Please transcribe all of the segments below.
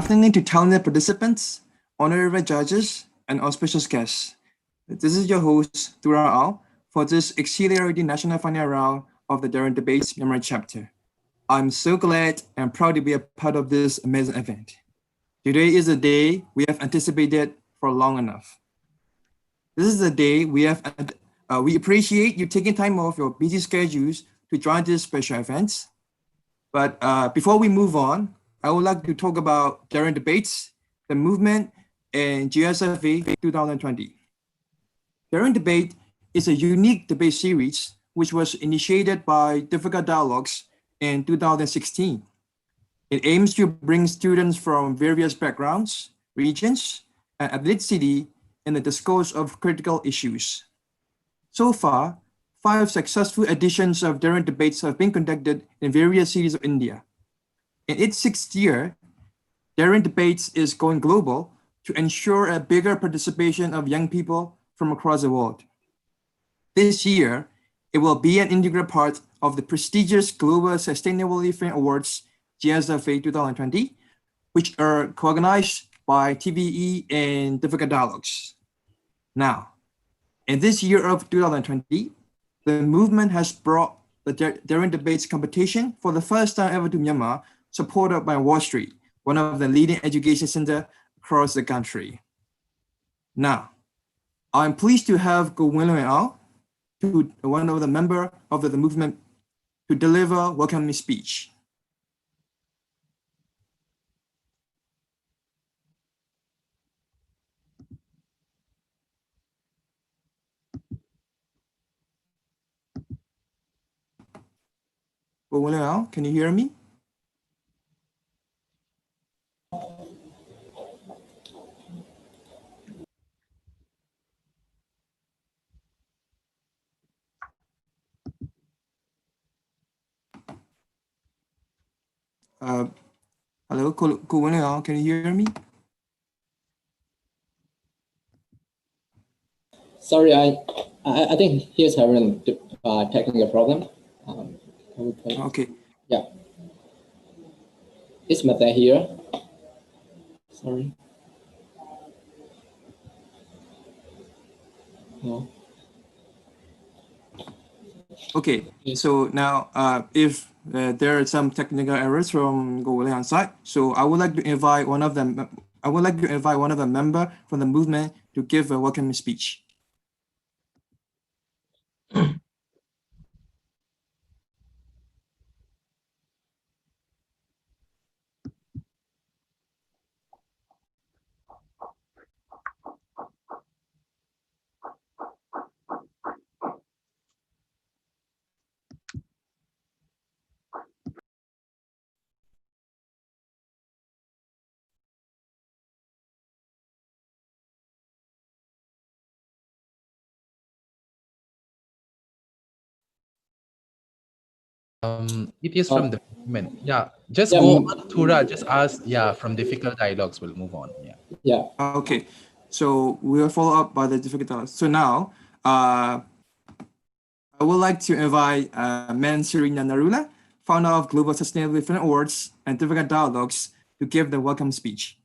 afternoon to talented participants, honorary judges, and auspicious guests. This is your host, Tura Al, for this exhilarating national final round of the Daring Debates Myanmar chapter. I'm so glad and proud to be a part of this amazing event. Today is a day we have anticipated for long enough. This is a day we appreciate you taking time off your busy schedules to join this special event. But before we move on, I would like to talk about Daring Debates, the movement, and GSFA 2020. Daring Debate is a unique debate series which was initiated by Difficult Dialogues in 2016. It aims to bring students from various backgrounds, regions, and ethnicity in the discourse of critical issues. So far, 5 successful editions of Daring Debates have been conducted in various cities of India. In its 6th year, Daring Debates is going global to ensure a bigger participation of young people from across the world. This year, it will be an integral part of the prestigious Global Sustainability Fame Awards GSFA 2020, which are co-organized by TVE and Difficult Dialogues. Now, in this year of 2020, the movement has brought the Daring Debates competition for the first time ever to Myanmar, supported by Wall Street, one of the leading education centers across the country. Now, I'm pleased to have Go William Al, one of the members of the movement, to deliver welcoming speech. Go William Al, can you hear me? Hello, Go William Al, can you hear me? Sorry, I think he's having a technical problem. Okay. Yeah. Is Mate here? Sorry. No. Okay, so now if there are some technical errors from Go William's side, so I would like to invite one of them. I would like to invite one of the member from the movement to give a welcoming speech. It is from the movement. Yeah, just go on, Tura. Just ask. Yeah, from Difficult Dialogues, we'll move on. Yeah. Yeah. Okay, so we'll follow up by the Difficult Dialogues. So now, I would like to invite Man Serena Narula, founder of Global Sustainability Fame Awards and Difficult Dialogues, to give the welcome speech.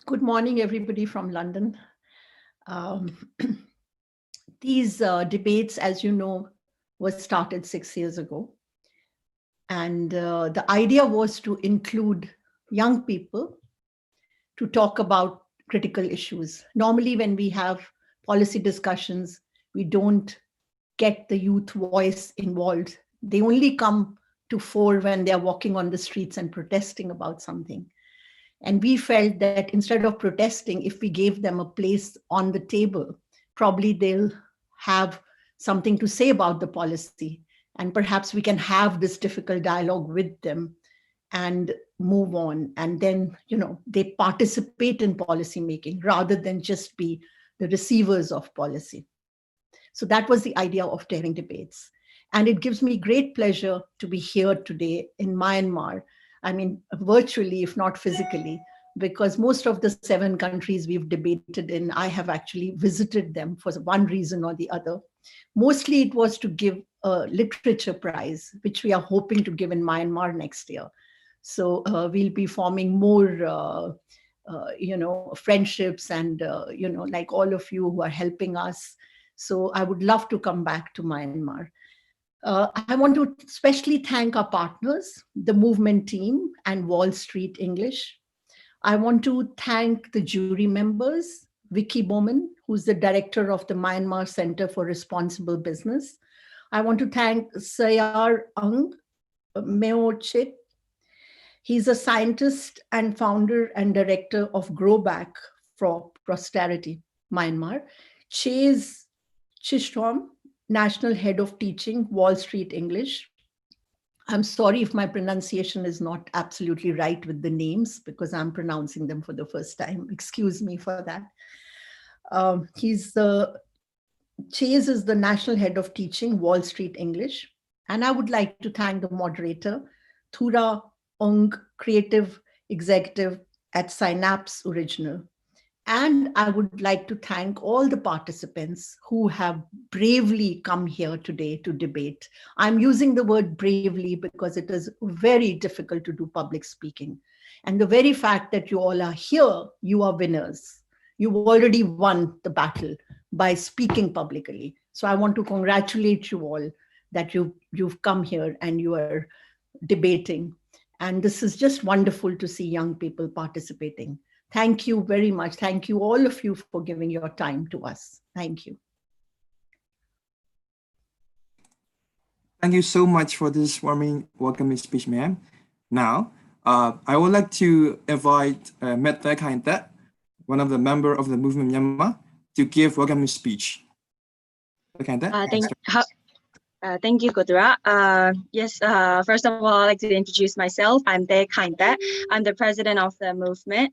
Good morning, everybody from London. These debates, as you know, was started 6 years ago. And the idea was to include young people to talk about critical issues. Normally, when we have policy discussions, we don't get the youth voice involved. They only come to fore when they're walking on the streets and protesting about something. And we felt that instead of protesting, if we gave them a place on the table, probably they'll have something to say about the policy. And perhaps we can have this difficult dialogue with them and move on. And then, they participate in policy making rather than just be the receivers of policy. So that was the idea of Daring Debates. And it gives me great pleasure to be here today in Myanmar. I mean, virtually, if not physically, because most of the 7 countries we've debated in, I have actually visited them for one reason or the other. Mostly it was to give a literature prize, which we are hoping to give in Myanmar next year. So we'll be forming more, friendships and, like all of you who are helping us. So I would love to come back to Myanmar. I want to especially thank our partners, the movement team and Wall Street English. I want to thank the jury members, Vicky Bowman, who's the director of the Myanmar Center for Responsible Business. I want to thank Sayar Ang Meochit. He's a scientist and founder and director of Growback for Prosperity, Myanmar. Chase Chishtom, National Head of Teaching, Wall Street English. I'm sorry if my pronunciation is not absolutely right with the names because I'm pronouncing them for the first time. Excuse me for that. Chase is the National Head of Teaching, Wall Street English. And I would like to thank the moderator, Thura Ong, Creative Executive at Synapse Original. And I would like to thank all the participants who have bravely come here today to debate. I'm using the word bravely because it is very difficult to do public speaking. And the very fact that you all are here, you are winners. You've already won the battle by speaking publicly. So I want to congratulate you all that you've come here and you are debating. And this is just wonderful to see young people participating. Thank you very much. Thank you, all of you, for giving your time to us. Thank you. Thank you so much for this welcoming speech, ma'am. Now, I would like to invite Metta Kainta, one of the members of the Movement Myanmar, to give welcoming speech. Thank you, Kodra. Yes, first of all, I'd like to introduce myself. I'm Tae Kainta. I'm the president of the movement.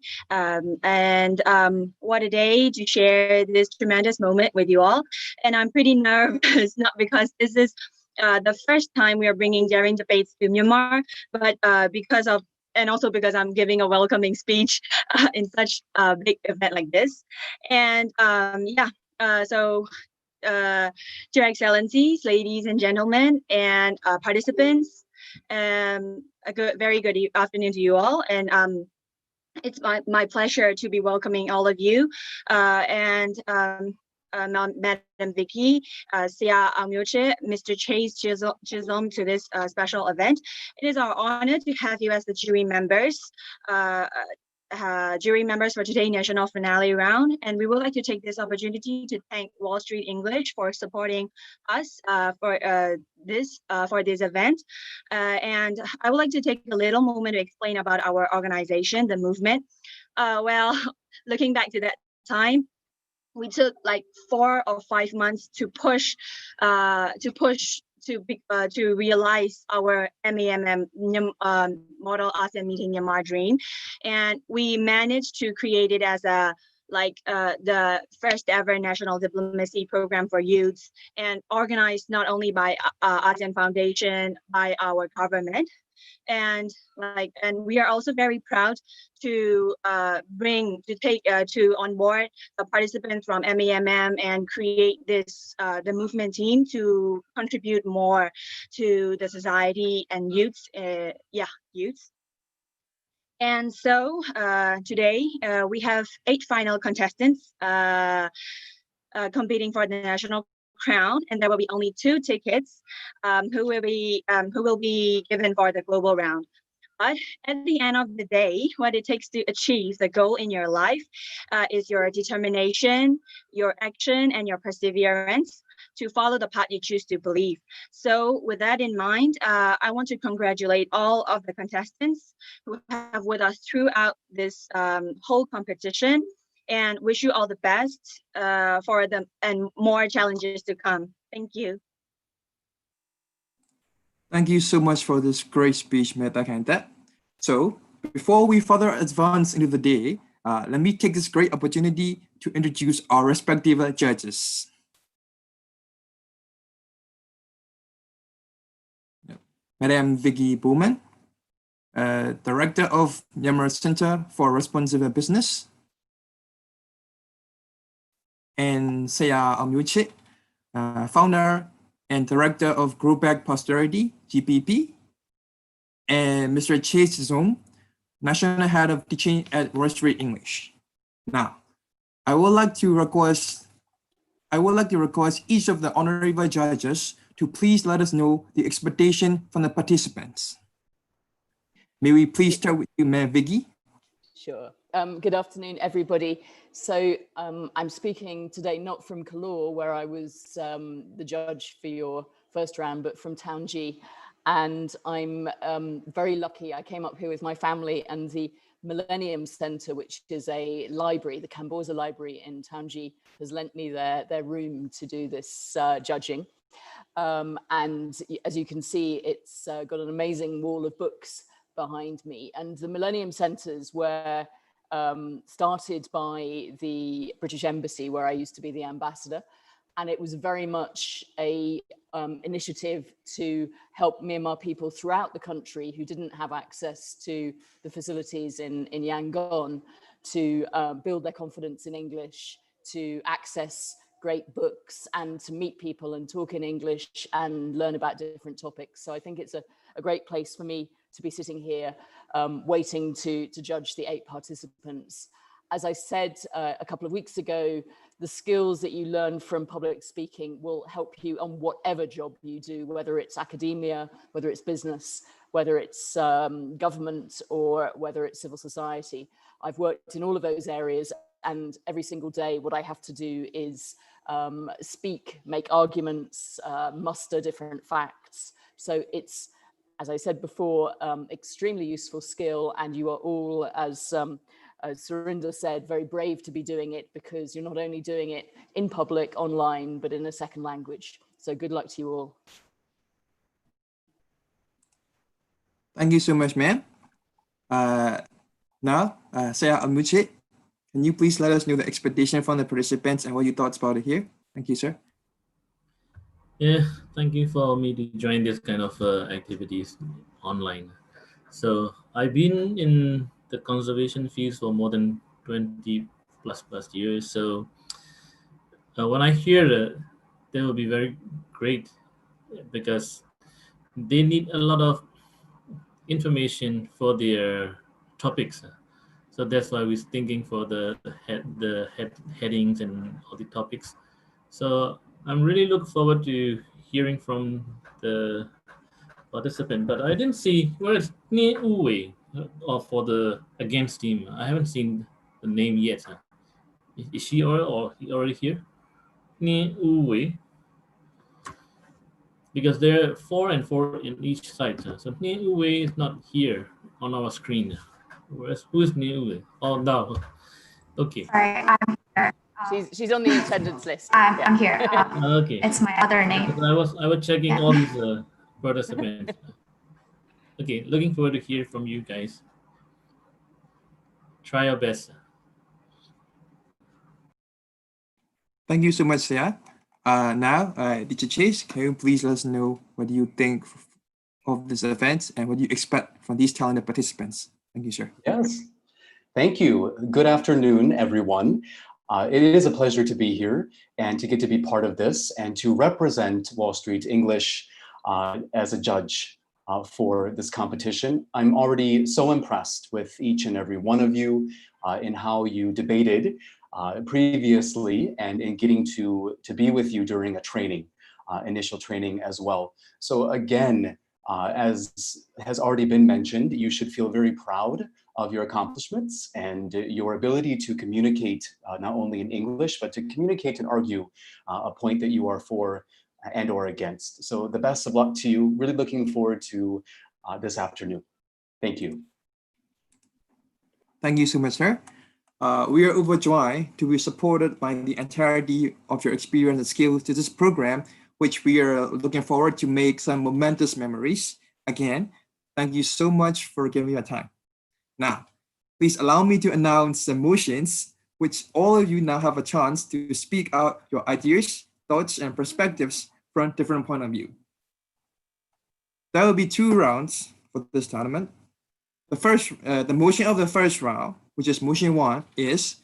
What a day to share this tremendous moment with you all. And I'm pretty nervous, not because this is the first time we are bringing daring debates to Myanmar, but because I'm giving a welcoming speech in such a big event like this. And Your Excellencies, ladies and gentlemen, and participants, very good afternoon to you all. And it's my pleasure to be welcoming all of you Madam Vicky, Sia Amyoche, Mr. Chase Chisholm to this special event. It is our honor to have you as the jury members for today's national finale round, and we would like to take this opportunity to thank Wall Street English for supporting us for this event. And I would like to take a little moment to explain about our organization, the movement. Looking back to that time, we took like 4 or 5 months to push to realize our MAMM Model ASEAN Meeting Myanmar dream, and we managed to create it as the first ever national diplomacy program for youths, and organized not only by ASEAN Foundation, by our government. And we are also very proud to on board the participants from MAMM and create this the movement team to contribute more to the society and youths. And so today we have 8 final contestants competing for the national crown, and there will be only 2 tickets who will be given for the global round. But at the end of the day, what it takes to achieve the goal in your life is your determination, your action, and your perseverance to follow the path you choose to believe. So with that in mind, I want to congratulate all of the contestants who have with us throughout this whole competition, and wish you all the best for them and more challenges to come. Thank you. Thank you so much for this great speech, Metta Kainta. So before we further advance into the day, let me take this great opportunity to introduce our respective judges. Madam Vicky Bowman, Director of Myanmar Center for Responsible Business, and Saya Amyuche, Founder and Director of Growback Prosperity, GPP, and Mr. Chase Zong, National Head of Teaching at Wall Street English. Now, I would like to request each of the honorable judges to please let us know the expectation from the participants. May we please start with you, Ma'am Viggy? Sure. Good afternoon, everybody. So I'm speaking today not from Kalor, where I was the judge for your first round, but from Taunji. And I'm very lucky. I came up here with my family, and the Millennium Center, which is a library, the Kamboza Library in Taunji, has lent me their room to do this judging. And as you can see, it's got an amazing wall of books behind me. And the Millennium Centers were started by the British Embassy, where I used to be the ambassador. And it was very much a initiative to help Myanmar people throughout the country who didn't have access to the facilities in Yangon to build their confidence in English, to access great books, and to meet people and talk in English and learn about different topics. So I think it's a great place for me to be sitting here waiting to judge the 8 participants. As I said a couple of weeks ago, the skills that you learn from public speaking will help you on whatever job you do, whether it's academia, whether it's business, whether it's government, or whether it's civil society. I've worked in all of those areas, and every single day what I have to do is speak, make arguments, muster different facts. So it's, as I said before, extremely useful skill, and you are all, as Surinder said, very brave to be doing it, because you're not only doing it in public, online, but in a second language. So good luck to you all. Thank you so much, ma'am. Now, Saya Almuche, can you please let us know the expectation from the participants and what your thoughts about it here? Thank you, sir. Yeah, thank you for me to join this kind of activities online. So I've been in the conservation fields for more than 20 plus years. So when I hear that, they will be very great, because they need a lot of information for their topics. So that's why we're thinking for the headings and all the topics. So I'm really looking forward to hearing from the participant, but I didn't see where is Nie Uwe or for the against team. I haven't seen the name yet. Is she already here? Nie Uwe. Because there are 4 and 4 in each side. So Nie Uwe is not here on our screen. Who is Nie Uwe? Oh, no. Okay. Sorry, I'm here. She's on the attendance list. I'm here. Okay. It's my other name. I was checking all these participants. Okay, looking forward to hear from you guys. Try your best. Thank you so much, Saya. Now, Teacher Chase, can you please let us know what do you think of this event and what do you expect from these talented participants? Thank you, sir. Yes, thank you. Good afternoon, everyone. It is a pleasure to be here and to get to be part of this and to represent Wall Street English as a judge for this competition. I'm already so impressed with each and every one of you in how you debated previously and in getting to be with you during a training, initial training as well. So again, as has already been mentioned, you should feel very proud of your accomplishments and your ability to communicate not only in English, but to communicate and argue a point that you are for and or against. So the best of luck to you. Really looking forward to this afternoon. Thank you. Thank you so much, sir. We are overjoyed to be supported by the entirety of your experience and skills to this program, which we are looking forward to make some momentous memories. Again, thank you so much for giving me your time. Now, please allow me to announce the motions, which all of you now have a chance to speak out your ideas, thoughts, and perspectives from different point of view. There will be 2 rounds for this tournament. The motion of the first round, which is motion 1, is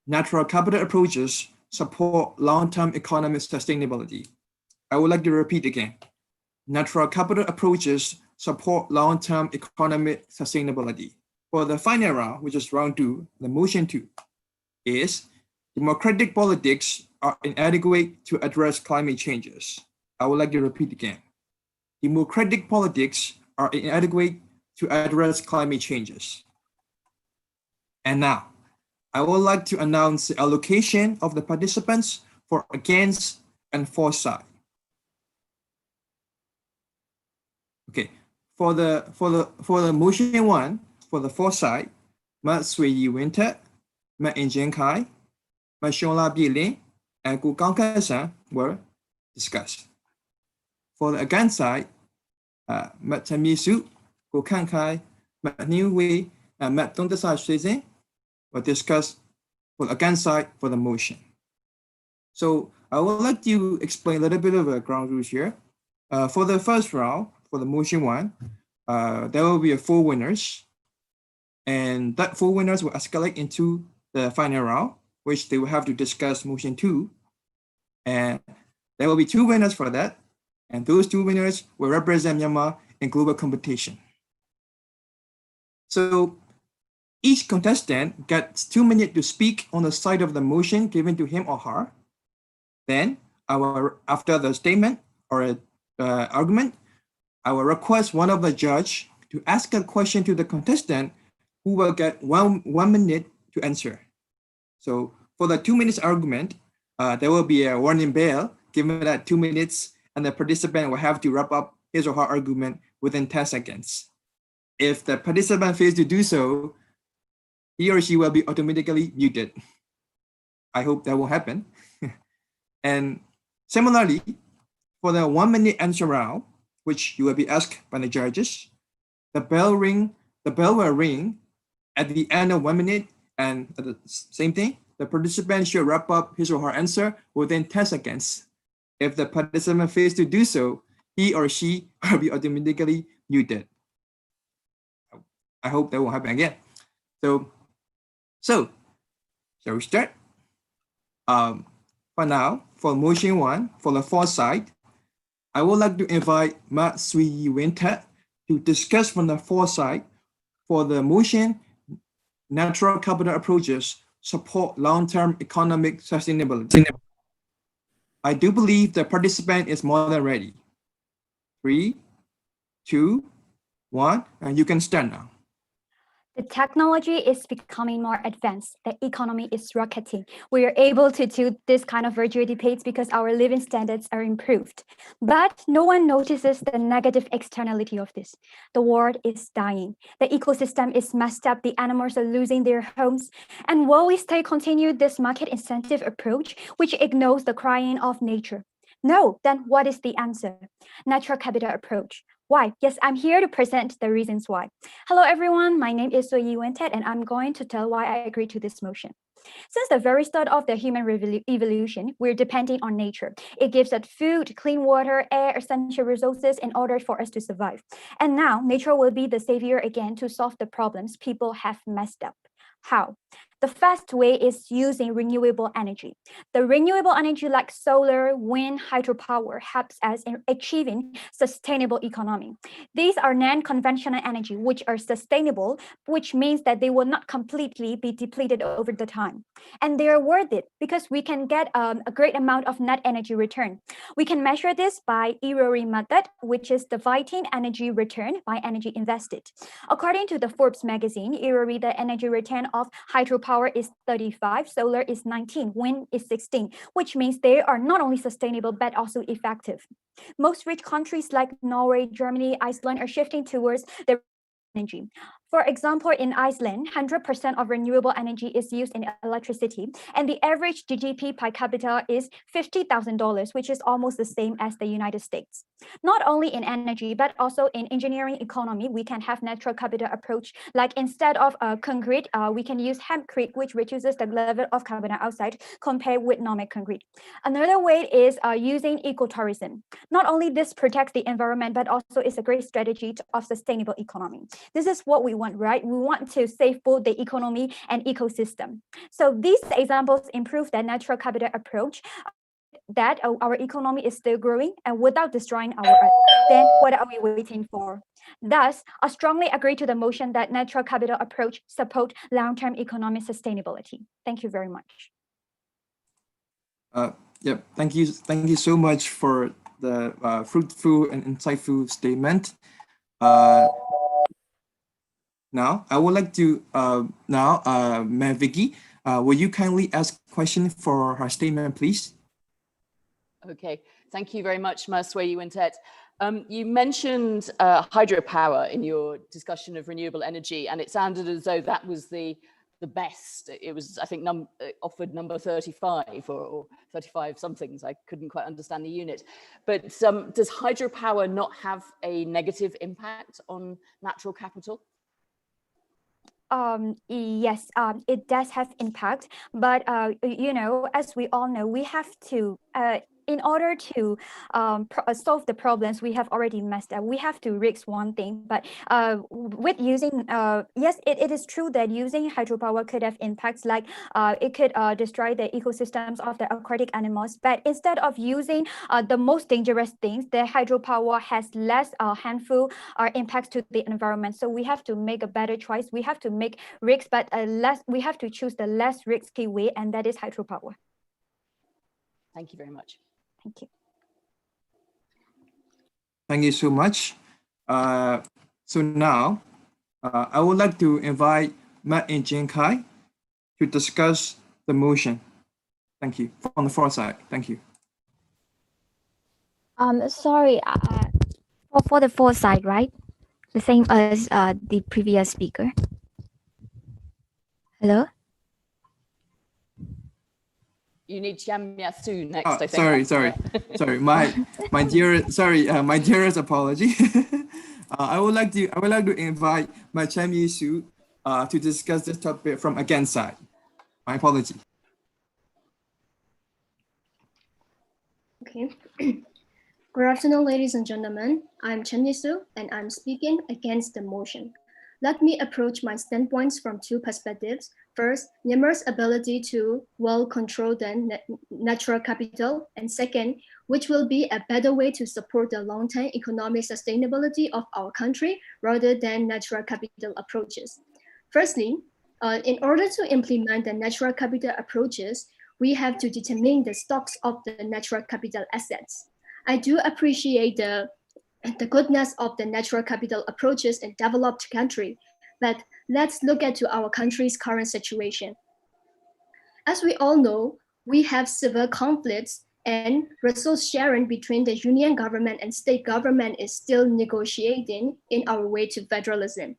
natural capital approaches support long-term economic sustainability. I would like to repeat again. natural capital approaches support long-term economic sustainability. For the final round, which is round 2, the motion 2, is democratic politics are inadequate to address climate changes. I would like to repeat again. Democratic politics are inadequate to address climate changes. And now, I would like to announce the allocation of the participants for against and for side. Okay, for the motion 1, for the for side, Ma Sui Yi Winter, Ma Injian Kai, Ma Xiongla Bilin, and Gu Gangkai were discussed. For the against side, Ma Tami Su, Gu Kankai, Ma Niu Wei, and Ma Dongdasa Shuizhen were discussed for the against side for the motion. So I would like to explain a little bit of ground rules here. For the first round, for the motion 1, there will be 4 winners, and that 4 winners will escalate into the final round, which they will have to discuss motion 2, and there will be 2 winners for that, and those 2 winners will represent Myanmar in global competition. So each contestant gets 2 minutes to speak on the side of the motion given to him or her. Then, after the statement or argument, I will request one of the judge to ask a question to the contestant who will get one minute to answer. So for the 2 minutes argument, there will be a warning bell given that 2 minutes, and the participant will have to wrap up his or her argument within 10 seconds. If the participant fails to do so, he or she will be automatically muted. I hope that will happen. And similarly, for the 1 minute answer round, which you will be asked by the judges, the bell will ring at the end of 1 minute, and the same thing, the participant should wrap up his or her answer within 10 seconds. If the participant fails to do so, he or she will be automatically muted. I hope that won't happen again. So shall we start? For now, for motion 1, for the for side, I would like to invite Ma Sui Yi Winter to discuss from the for side for the motion, natural capital approaches support long-term economic sustainability. I do believe the participant is more than ready. 3, 2, 1, and you can start now. The technology is becoming more advanced. The economy is rocketing. We are able to do this kind of virtual debates because our living standards are improved. But no one notices the negative externality of this. The world is dying. The ecosystem is messed up. The animals are losing their homes. And will we continue this market incentive approach, which ignores the crying of nature? No, then what is the answer? Natural capital approach. Why? Yes, I'm here to present the reasons why. Hello, everyone. My name is Soyi Wentet, and I'm going to tell why I agree to this motion. Since the very start of the human evolution, we're depending on nature. It gives us food, clean water, air, essential resources in order for us to survive. And now nature will be the savior again to solve the problems people have messed up. How? The fast way is using renewable energy. The renewable energy like solar, wind, hydropower helps us in achieving sustainable economy. These are non-conventional energy which are sustainable, which means that they will not completely be depleted over the time. And they are worth it because we can get a great amount of net energy return. We can measure this by IRORI method, which is dividing energy return by energy invested. According to the Forbes magazine, IRORI, the energy return of hydropower is 35, solar is 19, wind is 16, which means they are not only sustainable but also effective. Most rich countries like Norway, Germany, Iceland are shifting towards the energy. For example, in Iceland, 100% of renewable energy is used in electricity, and the average GDP per capita is $50,000, which is almost the same as the United States. Not only in energy, but also in engineering economy, we can have natural capital approach. Like instead of concrete, we can use hempcrete, which reduces the level of carbon dioxide compared with normal concrete. Another way is using ecotourism. Not only this protects the environment, but also is a great strategy of sustainable economy. This is what we want, right? We want to save both the economy and ecosystem. So these examples improve the natural capital approach that our economy is still growing and without destroying our earth, then what are we waiting for? Thus, I strongly agree to the motion that natural capital approach support long-term economic sustainability. Thank you very much. Yep, thank you so much for the fruitful and insightful statement. Now, I would like to Ma'am Vicky, will you kindly ask a question for her statement, please? Okay, thank you very much, Maswei Wintet. You mentioned hydropower in your discussion of renewable energy, and it sounded as though that was the best. It was, I think, offered number 35 or 35 somethings. I couldn't quite understand the unit. But does hydropower not have a negative impact on natural capital? Yes, it does have impact, but you know, as we all know, we have to in order to solve the problems we have already messed up, we have to risk one thing. But with using, yes, it is true that using hydropower could have impacts, like it could destroy the ecosystems of the aquatic animals. But instead of using the most dangerous things, the hydropower has less harmful impacts to the environment. So we have to make a better choice. We have to make risks, but we have to choose the less risky way, and that is hydropower. Thank you very much. Thank you. Thank you so much. So now, I would like to invite Matt and Jane Kai to discuss the motion. Thank you. On the far side, thank you. Sorry, for the foresight, right? The same as the previous speaker. Hello? You need Chiam Yasu next, I think. Sorry. My dearest apology. I would like to invite my Chiam Yasu to discuss this topic from against side. My apology. Okay. Good afternoon, ladies and gentlemen. I'm Chen Yisu, and I'm speaking against the motion. Let me approach my standpoints from two perspectives. First, Myanmar's ability to well control the natural capital, and second, which will be a better way to support the long-term economic sustainability of our country rather than natural capital approaches. Firstly, in order to implement the natural capital approaches, we have to determine the stocks of the natural capital assets. I do appreciate the goodness of the natural capital approaches in developed country, but let's look at to our country's current situation. As we all know, we have severe conflicts and resource sharing between the union government and state government is still negotiating in our way to federalism.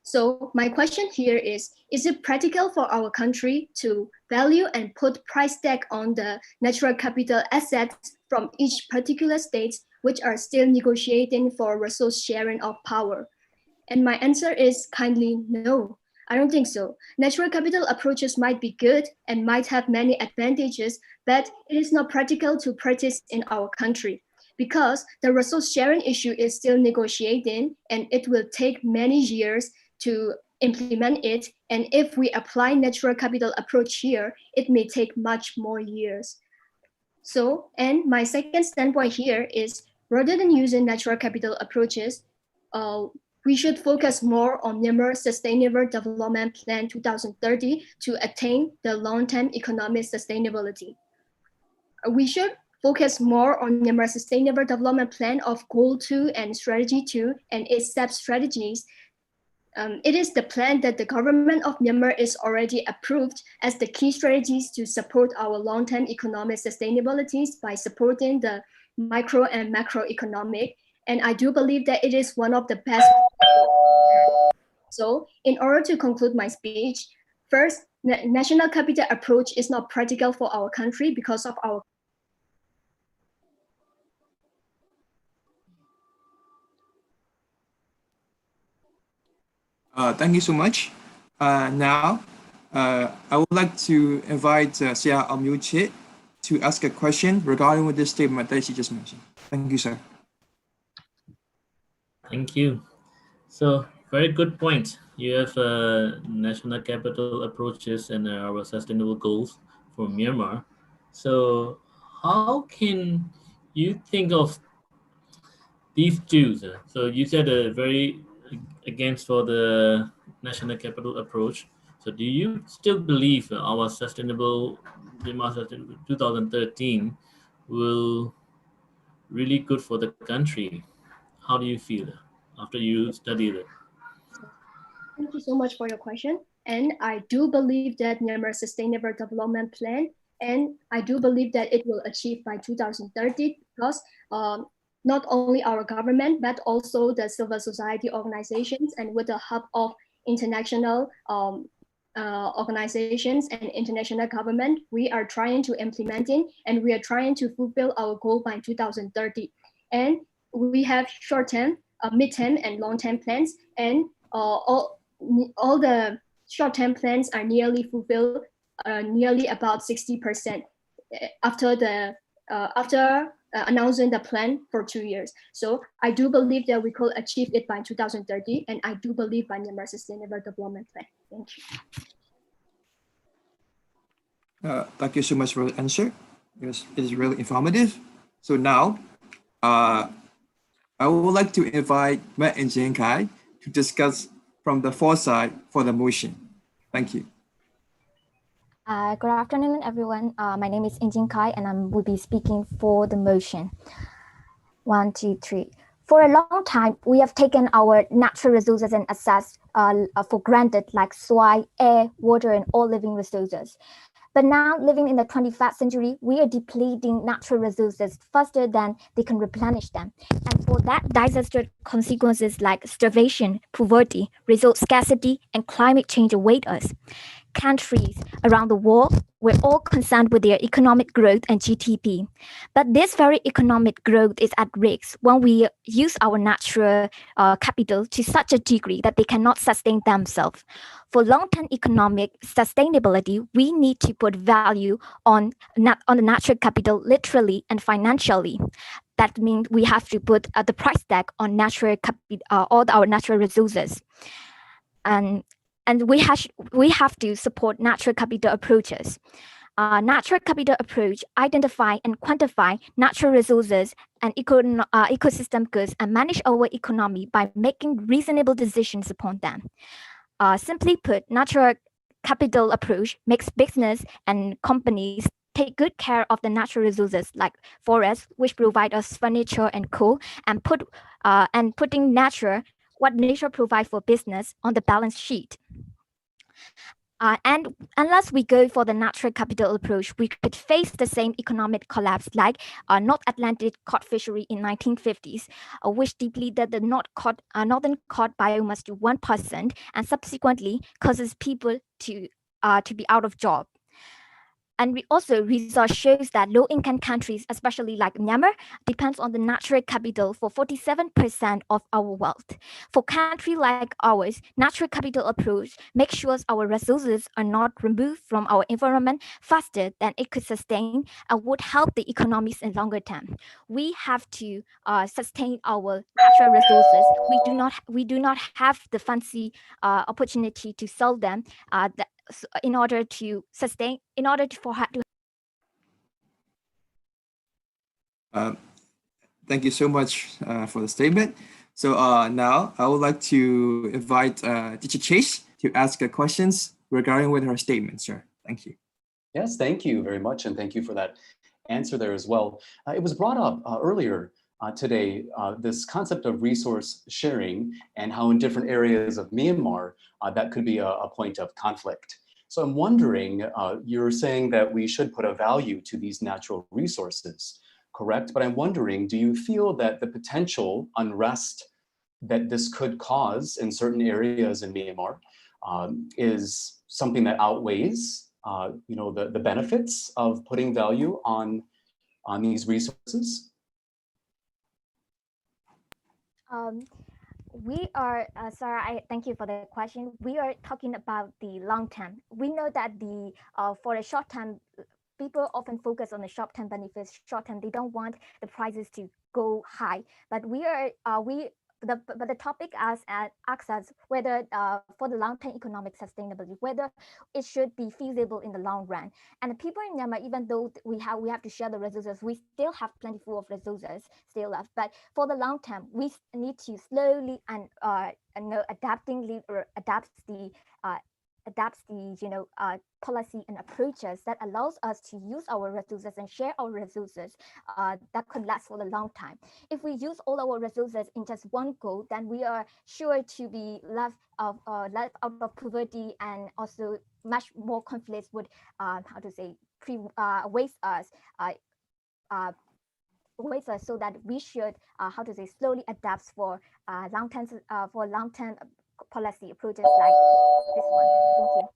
So my question here is it practical for our country to value and put price tag on the natural capital assets from each particular state, which are still negotiating for resource sharing of power? And my answer is kindly no. I don't think so. Natural capital approaches might be good and might have many advantages, but it is not practical to practice in our country because the resource sharing issue is still negotiating and it will take many years to implement it. And if we apply natural capital approach here, it may take much more years. So, and my second standpoint here is rather than using natural capital approaches, we should focus more on Myanmar's Sustainable Development Plan 2030 to attain the long-term economic sustainability. We should focus more on Myanmar's Sustainable Development Plan of Goal 2 and Strategy 2 and its sub-strategies. It is the plan that the government of Myanmar is already approved as the key strategies to support our long-term economic sustainabilities by supporting the micro and macroeconomic. And I do believe that it is one of the best. So in order to conclude my speech, first, national capital approach is not practical for our country because of our Thank you so much. Now, I would like to invite Sia Amyuchit to ask a question regarding with this statement that she just mentioned. Thank you, sir. Thank you. So, very good point. You have national capital approaches and our sustainable goals for Myanmar. So, how can you think of these two? So you said very against for the national capital approach. So do you still believe our sustainable Myanmar 2013 will really good for the country? How do you feel after you studied it? Thank you so much for your question. And I do believe that Myanmar's Sustainable Development Plan, and I do believe that it will achieve by 2030 because not only our government, but also the civil society organizations and with the hub of international organizations and international government, we are trying to implementing and we are trying to fulfill our goal by 2030. And we have short-term, mid-term, and long-term plans, and all the short-term plans are nearly fulfilled, nearly about 60% after the announcing the plan for 2 years. So I do believe that we could achieve it by 2030, and I do believe by Myanmar Sustainable Development Plan. Thank you. Thank you so much for the answer. It is really informative. So now, I would like to invite Matt and Jane Kai to discuss from the foresight for the motion. Thank you. Good afternoon, everyone. My name is Injin Kai, and I will be speaking for the motion. 1, 2, 3. For a long time, we have taken our natural resources and assets for granted, like soil, air, water, and all living resources. But now, living in the 21st century, we are depleting natural resources faster than they can replenish them. And for that, disastrous consequences like starvation, poverty, resource scarcity, and climate change await us. Countries around the world were all concerned with their economic growth and GDP. But this very economic growth is at risk when we use our natural capital to such a degree that they cannot sustain themselves. For long-term economic sustainability, we need to put value on the natural capital literally and financially. That means we have to put the price tag on all our natural resources. And we have to support natural capital approaches. Natural capital approach identify and quantify natural resources and ecosystem goods and manage our economy by making reasonable decisions upon them. Simply put, natural capital approach makes business and companies take good care of the natural resources like forests, which provide us furniture and coal, and putting what nature provides for business on the balance sheet. And unless we go for the natural capital approach, we could face the same economic collapse like North Atlantic cod fishery in 1950s, which depleted the northern cod biomass to 1% and subsequently causes people to be out of job. And research shows that low-income countries, especially like Myanmar, depends on the natural capital for 47% of our wealth. For countries like ours, natural capital approach makes sure our resources are not removed from our environment faster than it could sustain and would help the economies in longer term. We have to sustain our natural resources. We do not have the fancy opportunity to sell them in order to sustain, Thank you so much for the statement. So now I would like to invite Teacher Chase to ask questions regarding with her statement, sir. Thank you. Yes, thank you very much. And thank you for that answer there as well. It was brought up earlier today, this concept of resource sharing and how in different areas of Myanmar, that could be a point of conflict. So I'm wondering, you're saying that we should put a value to these natural resources, correct? But I'm wondering, do you feel that the potential unrest that this could cause in certain areas in Myanmar is something that outweighs the benefits of putting value on these resources? We are, Sarah, I thank you for the question. We are talking about the long term. We know that for the short term, people often focus on the short term benefits. Short term, they don't want the prices to go high. But we the topic asks us whether for the long-term economic sustainability, whether it should be feasible in the long run. And the people in Myanmar, even though we have to share the resources, we still have plentiful of resources still left. But for the long term, we need to slowly and adapts the policy and approaches that allows us to use our resources and share our resources that could last for a long time. If we use all our resources in just one go, then we are sure to be left out of poverty, and also much more conflicts would waste us. So that we should slowly adapt for long-term policy approaches like this one. Thank you.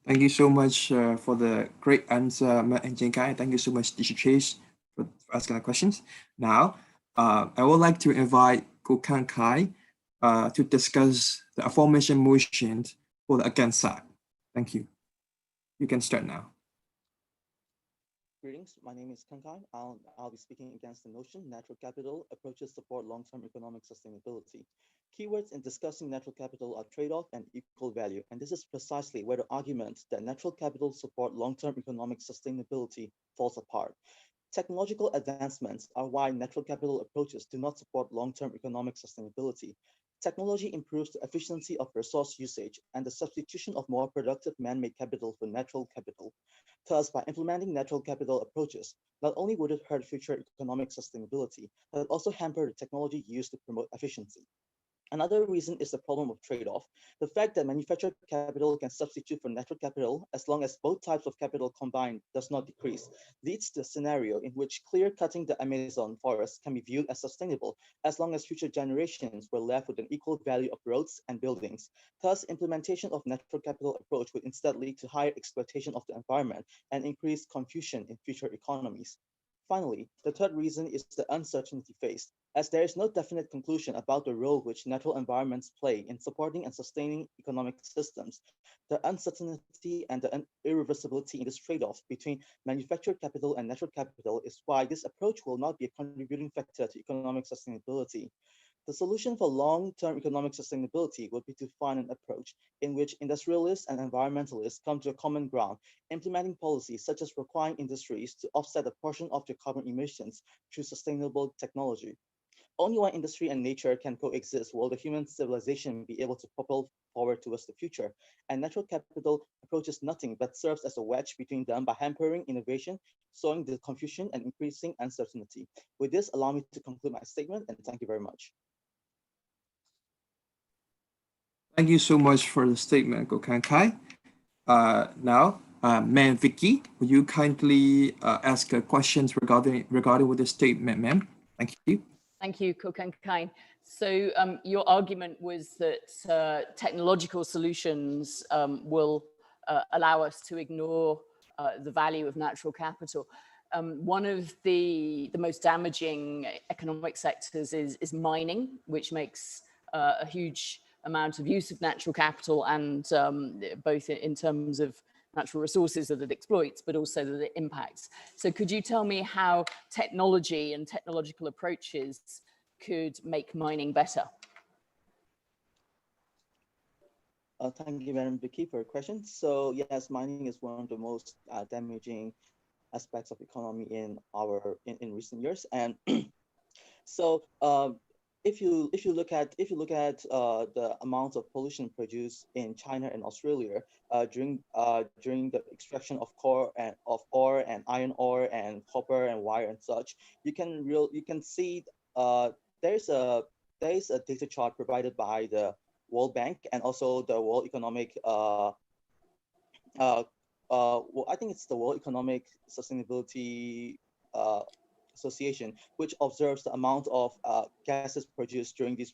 Thank you so much for the great answer, Matt and Jinkai. Thank you so much, Teacher Chase, for asking the questions. Now, I would like to invite Kokan Kai to discuss the aforementioned motions for the against side. Thank you. You can start now. Greetings, my name is Kankai. I'll be speaking against the notion natural capital approaches support long-term economic sustainability. Keywords in discussing natural capital are trade-off and equal value, and this is precisely where the argument that natural capital support long-term economic sustainability falls apart. Technological advancements are why natural capital approaches do not support long-term economic sustainability. Technology improves the efficiency of resource usage and the substitution of more productive man-made capital for natural capital. Thus, by implementing natural capital approaches, not only would it hurt future economic sustainability, but also hamper the technology used to promote efficiency. Another reason is the problem of trade-off. The fact that manufactured capital can substitute for natural capital as long as both types of capital combined does not decrease, leads to a scenario in which clear-cutting the Amazon forest can be viewed as sustainable as long as future generations were left with an equal value of roads and buildings. Thus, implementation of natural capital approach would instead lead to higher exploitation of the environment and increased confusion in future economies. Finally, the third reason is the uncertainty faced, as there is no definite conclusion about the role which natural environments play in supporting and sustaining economic systems. The uncertainty and the irreversibility in this trade-off between manufactured capital and natural capital is why this approach will not be a contributing factor to economic sustainability. The solution for long-term economic sustainability would be to find an approach in which industrialists and environmentalists come to a common ground, implementing policies such as requiring industries to offset a portion of their carbon emissions through sustainable technology. Only when industry and nature can coexist will the human civilization be able to propel forward towards the future. And natural capital approaches nothing but serves as a wedge between them by hampering innovation, sowing the confusion, and increasing uncertainty. With this, allow me to conclude my statement, and thank you very much. Thank you so much for the statement, Kokan Kai. Now, ma'am Vicky, will you kindly ask questions regarding with the statement, ma'am? Thank you. Thank you, Kokan Kai. So your argument was that technological solutions will allow us to ignore the value of natural capital. One of the most damaging economic sectors is mining, which makes a huge amount of use of natural capital, and both in terms of natural resources that it exploits, but also that it impacts. So could you tell me how technology and technological approaches could make mining better? Thank you, Madam Vicky, for your question. So yes, mining is one of the most damaging aspects of economy in recent years, and so if you look at the amount of pollution produced in China and Australia during the extraction of ore and iron ore and copper and wire and such, you can see there is a data chart provided by the World Bank and also the World Economic I think it's the World Economic Sustainability Association, which observes the amount of gases produced during this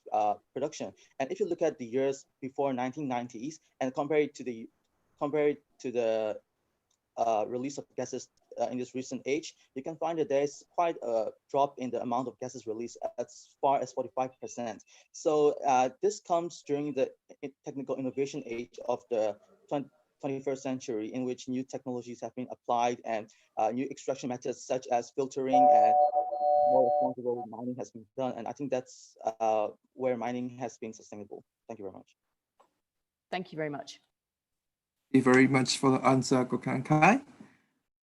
production. And if you look at the years before 1990s and compare it to the release of gases in this recent age, you can find that there is quite a drop in the amount of gases released as far as 45%. So this comes during the technical innovation age of the 21st century, in which new technologies have been applied and new extraction methods such as filtering and more responsible mining has been done. And I think that's where mining has been sustainable. Thank you very much. Thank you very much. Thank you very much for the answer, Kokan Kai.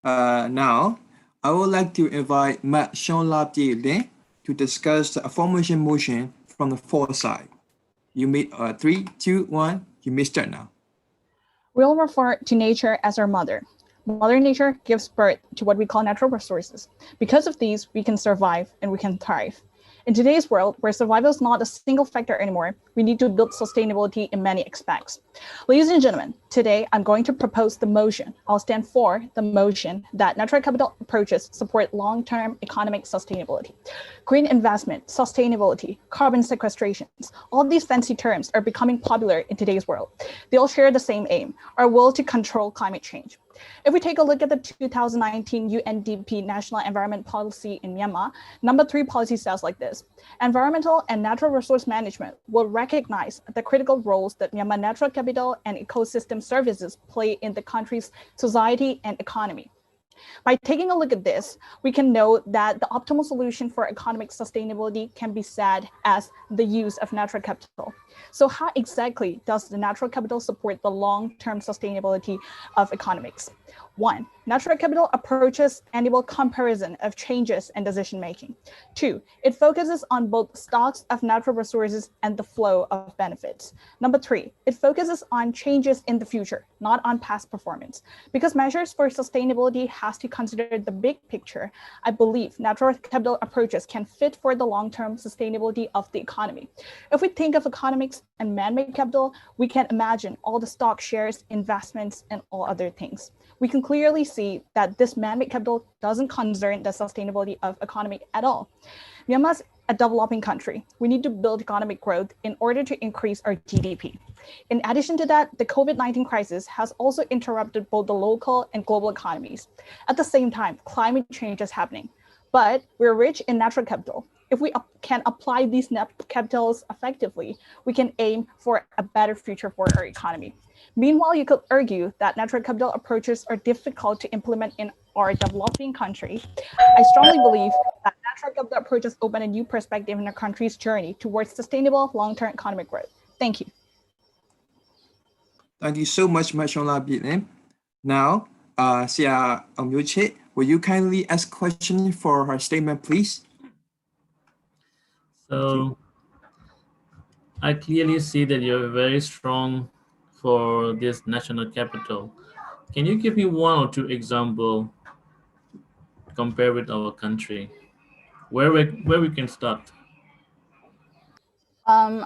Now, I would like to invite Matt Shonlap to discuss the formation motion from the foresight. You may 3, 2, 1. You may start now. We'll refer to nature as our mother. Mother Nature gives birth to what we call natural resources. Because of these, we can survive and we can thrive. In today's world, where survival is not a single factor anymore, we need to build sustainability in many aspects. Ladies and gentlemen, today I'm going to propose the motion. I'll stand for the motion that natural capital approaches support long-term economic sustainability. Green investment, sustainability, carbon sequestrations, all these fancy terms are becoming popular in today's world. They all share the same aim, our will to control climate change. If we take a look at the 2019 UNDP National Environment Policy in Myanmar, number 3 policy says like this: environmental and natural resource management will recognize the critical roles that Myanmar natural capital and ecosystem services play in the country's society and economy. By taking a look at this, we can know that the optimal solution for economic sustainability can be said as the use of natural capital. So how exactly does the natural capital support the long-term sustainability of economics? 1. Natural capital approaches enable comparison of changes in decision-making. 2. It focuses on both stocks of natural resources and the flow of benefits. Number 3. It focuses on changes in the future, not on past performance. Because measures for sustainability has to consider the big picture, I believe natural capital approaches can fit for the long-term sustainability of the economy. If we think of economics and man-made capital, we can imagine all the stock shares, investments, and all other things. We can clearly see that this man-made capital doesn't concern the sustainability of economy at all. Myanmar's a developing country. We need to build economic growth in order to increase our GDP. In addition to that, the COVID-19 crisis has also interrupted both the local and global economies. At the same time, climate change is happening, but we're rich in natural capital. If we can apply these natural capitals effectively, we can aim for a better future for our economy. Meanwhile, you could argue that natural capital approaches are difficult to implement in our developing country. I strongly believe that natural capital approaches open a new perspective in our country's journey towards sustainable long-term economic growth. Thank you. Thank you so much, Mashonla Bitlim. Now, Sia Amyoche, will you kindly ask question for her statement, please? So I clearly see that you're very strong for this national capital. Can you give me 1 or 2 examples compare with our country? Where we can start?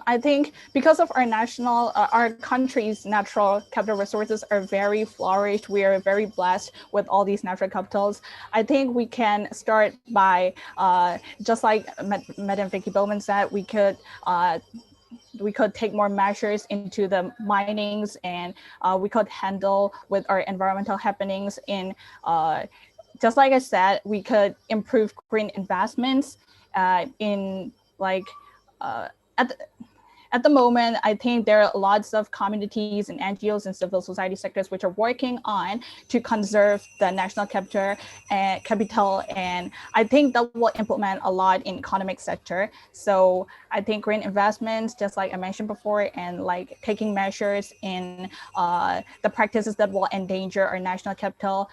I think because of our country's natural capital resources are very flourished, we are very blessed with all these natural capitals. I think we can start by, just like Madam Vicky Bowman said, we could take more measures into the minings, and we could handle with our environmental happenings in, just like I said, we could improve green investments in like, at the moment, I think there are lots of communities and NGOs and civil society sectors which are working on to conserve the national capital, and I think that will implement a lot in economic sector. So I think green investments, just like I mentioned before, and like taking measures in the practices that will endanger our national capital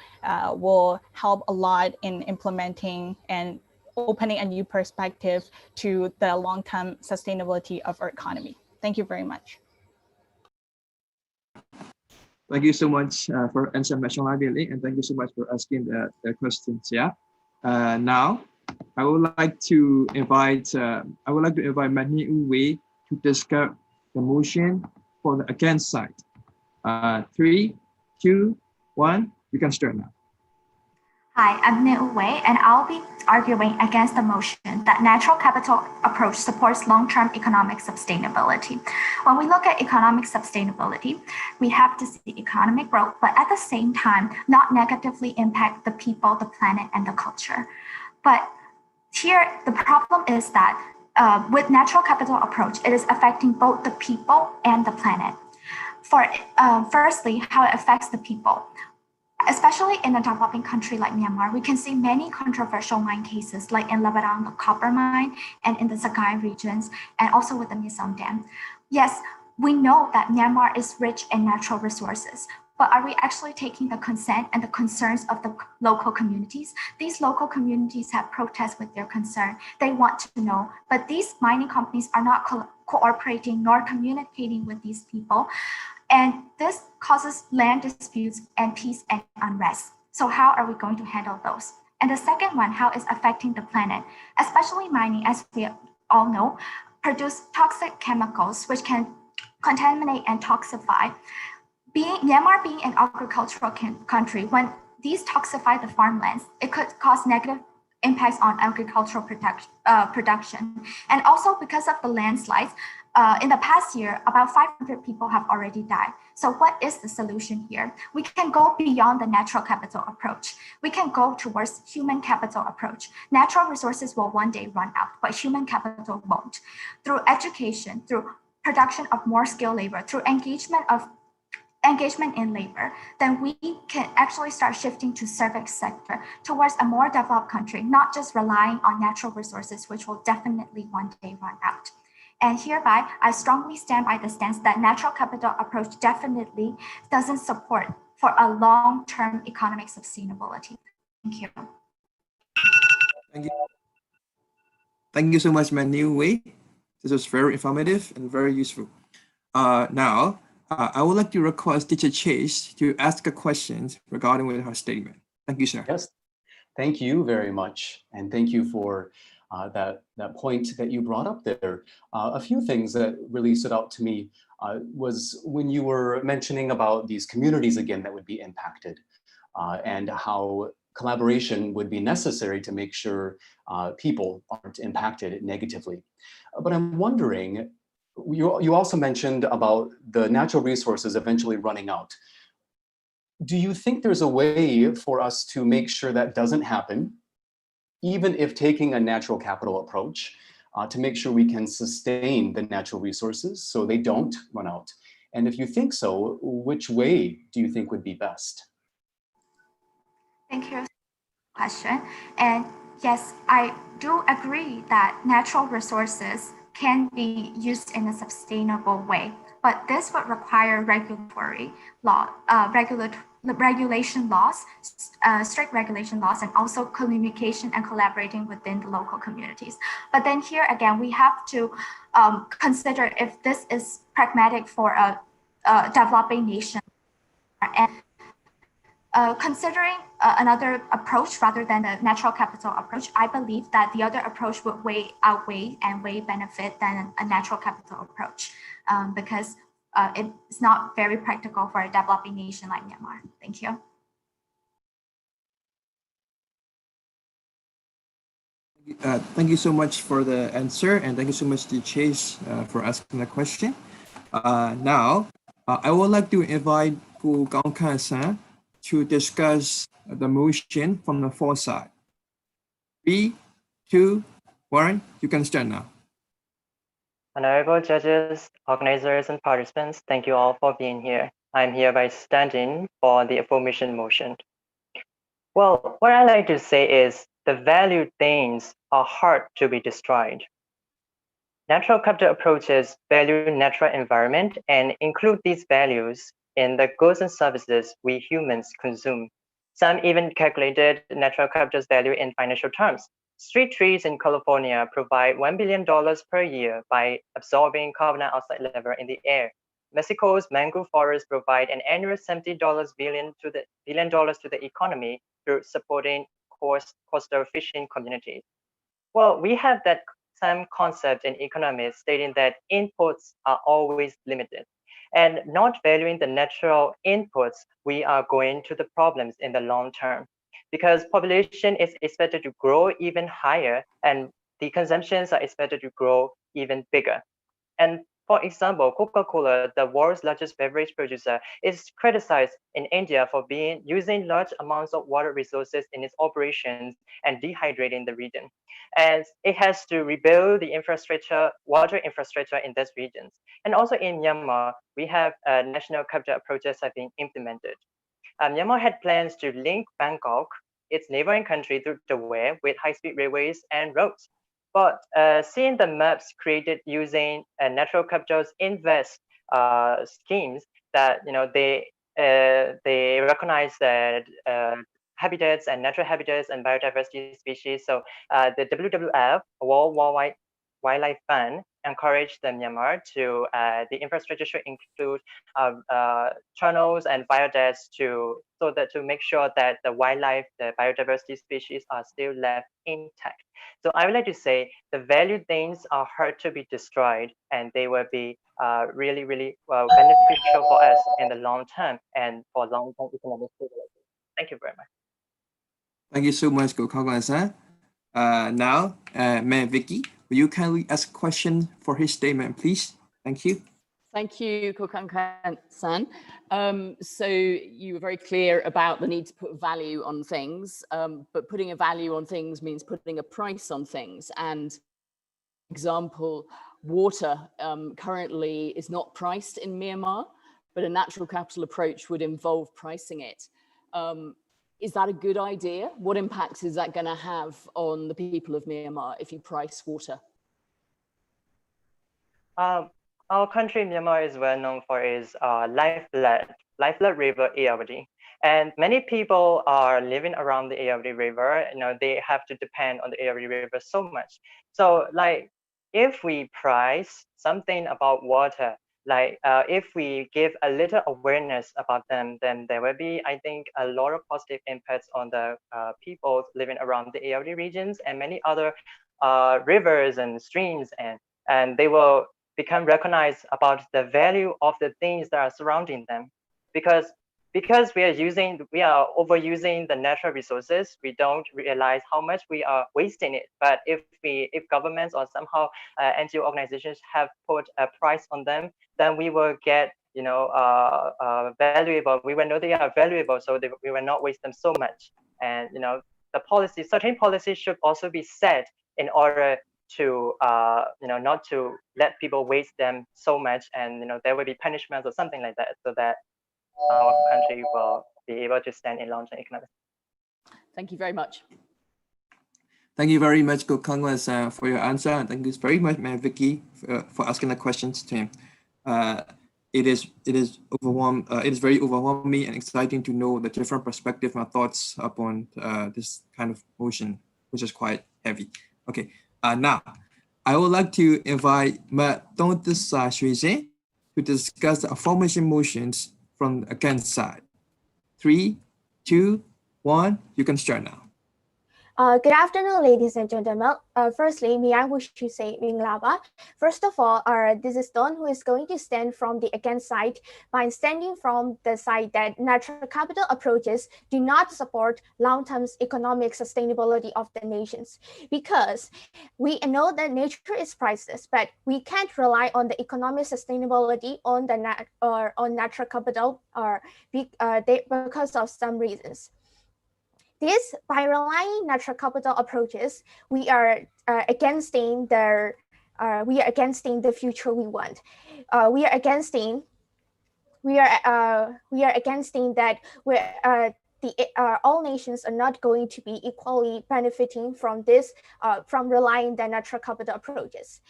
will help a lot in implementing and opening a new perspective to the long-term sustainability of our economy. Thank you very much. Thank you so much for answering Mashonla Bitlim, and thank you so much for asking the questions. Yeah. Now, I would like to invite Mani Uwe to discuss the motion for the against side. 3, 2, 1. You can start now. Hi, I'm Neu Wei, and I'll be arguing against the motion that natural capital approach supports long-term economic sustainability. When we look at economic sustainability, we have to see economic growth, but at the same time, not negatively impact the people, the planet, and the culture. But here, the problem is that with natural capital approach, it is affecting both the people and the planet. Firstly, how it affects the people. Especially in a developing country like Myanmar, we can see many controversial mine cases, like in Lebanon, the copper mine, and in the Sagai regions, and also with the Misam Dam. Yes, we know that Myanmar is rich in natural resources, but are we actually taking the consent and the concerns of the local communities? These local communities have protests with their concern. They want to know, but these mining companies are not cooperating nor communicating with these people. And this causes land disputes and peace and unrest. So how are we going to handle those? And the second one, how is affecting the planet, especially mining, as we all know, produce toxic chemicals which can contaminate and toxify. Myanmar being an agricultural country, when these toxify the farmlands, it could cause negative impacts on agricultural production. And also because of the landslides, in the past year, about 500 people have already died. So what is the solution here? We can go beyond the natural capital approach. We can go towards human capital approach. Natural resources will one day run out, but human capital won't. Through education, through production of more skilled labor, through engagement in labor, then we can actually start shifting to service sector towards a more developed country, not just relying on natural resources, which will definitely one day run out. And hereby, I strongly stand by the stance that natural capital approach definitely doesn't support for a long-term economic sustainability. Thank you. Thank you. Thank you so much, Manu Wei. This was very informative and very useful. Now, I would like to request Teacher Chase to ask a question regarding with her statement. Thank you, sir. Yes, thank you very much. And thank you for that point that you brought up there. A few things that really stood out to me was when you were mentioning about these communities again that would be impacted and how collaboration would be necessary to make sure people aren't impacted negatively. But I'm wondering, you also mentioned about the natural resources eventually running out. Do you think there's a way for us to make sure that doesn't happen, even if taking a natural capital approach, to make sure we can sustain the natural resources so they don't run out? And if you think so, which way do you think would be best? Thank you for the question. And yes, I do agree that natural resources can be used in a sustainable way, but this would require regulatory law, regulation laws, strict regulation laws, and also communication and collaborating within the local communities. But then here again, we have to consider if this is pragmatic for a developing nation. And considering another approach rather than the natural capital approach, I believe that the other approach would outweigh and weigh benefit than a natural capital approach because it's not very practical for a developing nation like Myanmar. Thank you. Thank you so much for the answer, and thank you so much to Chase for asking the question. Now, I would like to invite Gu Gangkan-san to discuss the motion from the fourth side. 3, 2, 1, you can start now. Honorable judges, organizers, and participants, thank you all for being here. I'm hereby standing for the aforementioned motion. Well, what I like to say is the valued things are hard to be destroyed. Natural capital approaches value natural environment and include these values in the goods and services we humans consume. Some even calculated natural capital's value in financial terms. Street trees in California provide $1 billion per year by absorbing carbon dioxide level in the air. Mexico's mangrove forests provide an annual $70 billion to the economy through supporting coastal fishing communities. Well, we have that same concept in economics stating that inputs are always limited. And not valuing the natural inputs, we are going to the problems in the long term because population is expected to grow even higher and the consumptions are expected to grow even bigger. And for example, Coca-Cola, the world's largest beverage producer, is criticized in India for using large amounts of water resources in its operations and dehydrating the region. And it has to rebuild the water infrastructure in these regions. And also in Myanmar, we have national capital approaches have been implemented. Myanmar had plans to link Bangkok, its neighboring country, through the way with high-speed railways and roads. But seeing the maps created using natural capital's invest schemes, that they recognize that habitats and natural habitats and biodiversity species. So the WWF, World Wildlife Fund, encouraged the Myanmar to the infrastructure should include tunnels and viaducts to make sure that the wildlife, the biodiversity species are still left intact. So I would like to say the value things are hard to be destroyed, and they will be really, really beneficial for us in the long term and for long-term economic stability. Thank you very much. Thank you so much, Gokagwan-san. Now, Mayor Vicky, will you kindly ask a question for his statement, please? Thank you. Thank you, Kokankan-san. So you were very clear about the need to put value on things, but putting a value on things means putting a price on things. And example, water currently is not priced in Myanmar, but a natural capital approach would involve pricing it. Is that a good idea? What impact is that going to have on the people of Myanmar if you price water? Our country, Myanmar, is well known for its lifeblood river, Irrawaddy. And many people are living around the Irrawaddy River. They have to depend on the Irrawaddy River so much. So, like, if we price something about water, like if we give a little awareness about them, then there will be, I think, a lot of positive impacts on the people living around the Irrawaddy regions and many other rivers and streams, and they will become recognized about the value of the things that are surrounding them, because we are overusing the natural resources. We don't realize how much we are wasting it. But if governments or somehow NGO organizations have put a price on them, then we will get valuable. We will know they are valuable, so we will not waste them so much. And certain policies should also be set in order to not to let people waste them so much, and there will be punishments or something like that, so that our country will be able to stand in long-term economics. Thank you very much. Thank you very much, Gokagwan, for your answer, and thank you very much, Mayor Vicky, for asking the questions to him. It is very overwhelming and exciting to know the different perspectives and thoughts upon this kind of motion, which is quite heavy. Okay. Now, I would like to invite Maton Shui to discuss the affirmation motions from the against side. 3, 2, 1, you can start now. Good afternoon, ladies and gentlemen. Firstly, may I wish to say Minglaba. First of all, this is Don, who is going to stand from the against side by standing from the side that natural capital approaches do not support long-term economic sustainability of the nations. Because we know that nature is priceless, but we can't rely on the economic sustainability on on natural capital because of some reasons. This, by relying natural capital approaches, we are against the future we want. We are against that all nations are not going to be equally benefiting from this, from relying the natural capital approaches,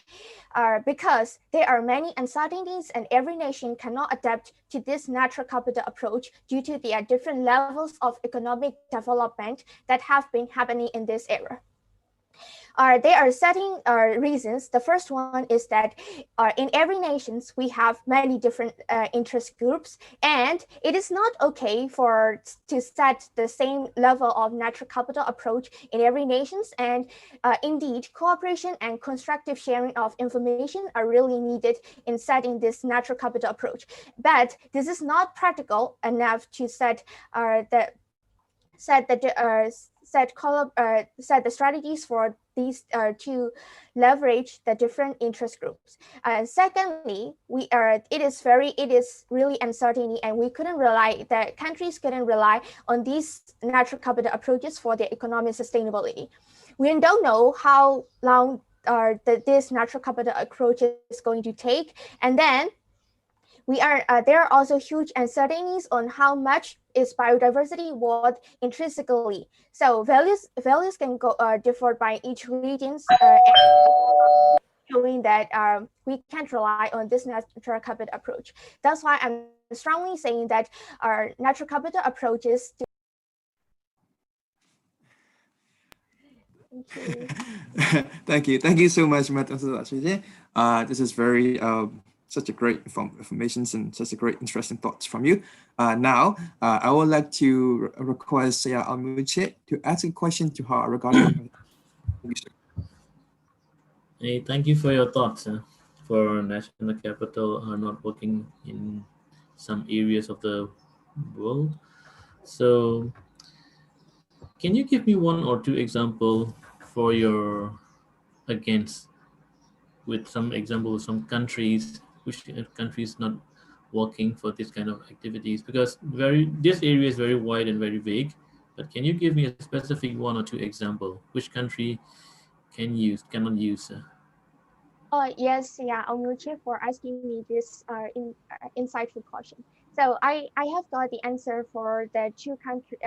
because there are many uncertainties and every nation cannot adapt to this natural capital approach due to the different levels of economic development that have been happening in this era. There are certain reasons. The first one is that in every nation, we have many different interest groups, and it is not okay to set the same level of natural capital approach in every nation. And indeed, cooperation and constructive sharing of information are really needed in setting this natural capital approach. But this is not practical enough to set the strategies for these to leverage the different interest groups. Secondly, it is really uncertainty, and the countries couldn't rely on these natural capital approaches for their economic sustainability. We don't know how long this natural capital approach is going to take, and then there are also huge uncertainties on how much is biodiversity worth intrinsically. So values can go differ by each regions, showing that we can't rely on this natural capital approach. That's why I'm strongly saying that our natural capital approaches to Thank you. Thank you so much, Madam Sudhashri. This is very such a great information and such a great interesting thoughts from you. Now, I would like to request Saya Almuche to ask a question to her regarding. Hey, thank you for your thoughts. For national capital are not working in some areas of the world. So, can you give me one or two example for your against, with some example of some countries, which countries not working for this kind of activities? Because this area is very wide and very vague. But can you give me a specific one or two example which country cannot use? Yes, yeah, Onuchi, for asking me this insightful question. So I have got the answer for the two country.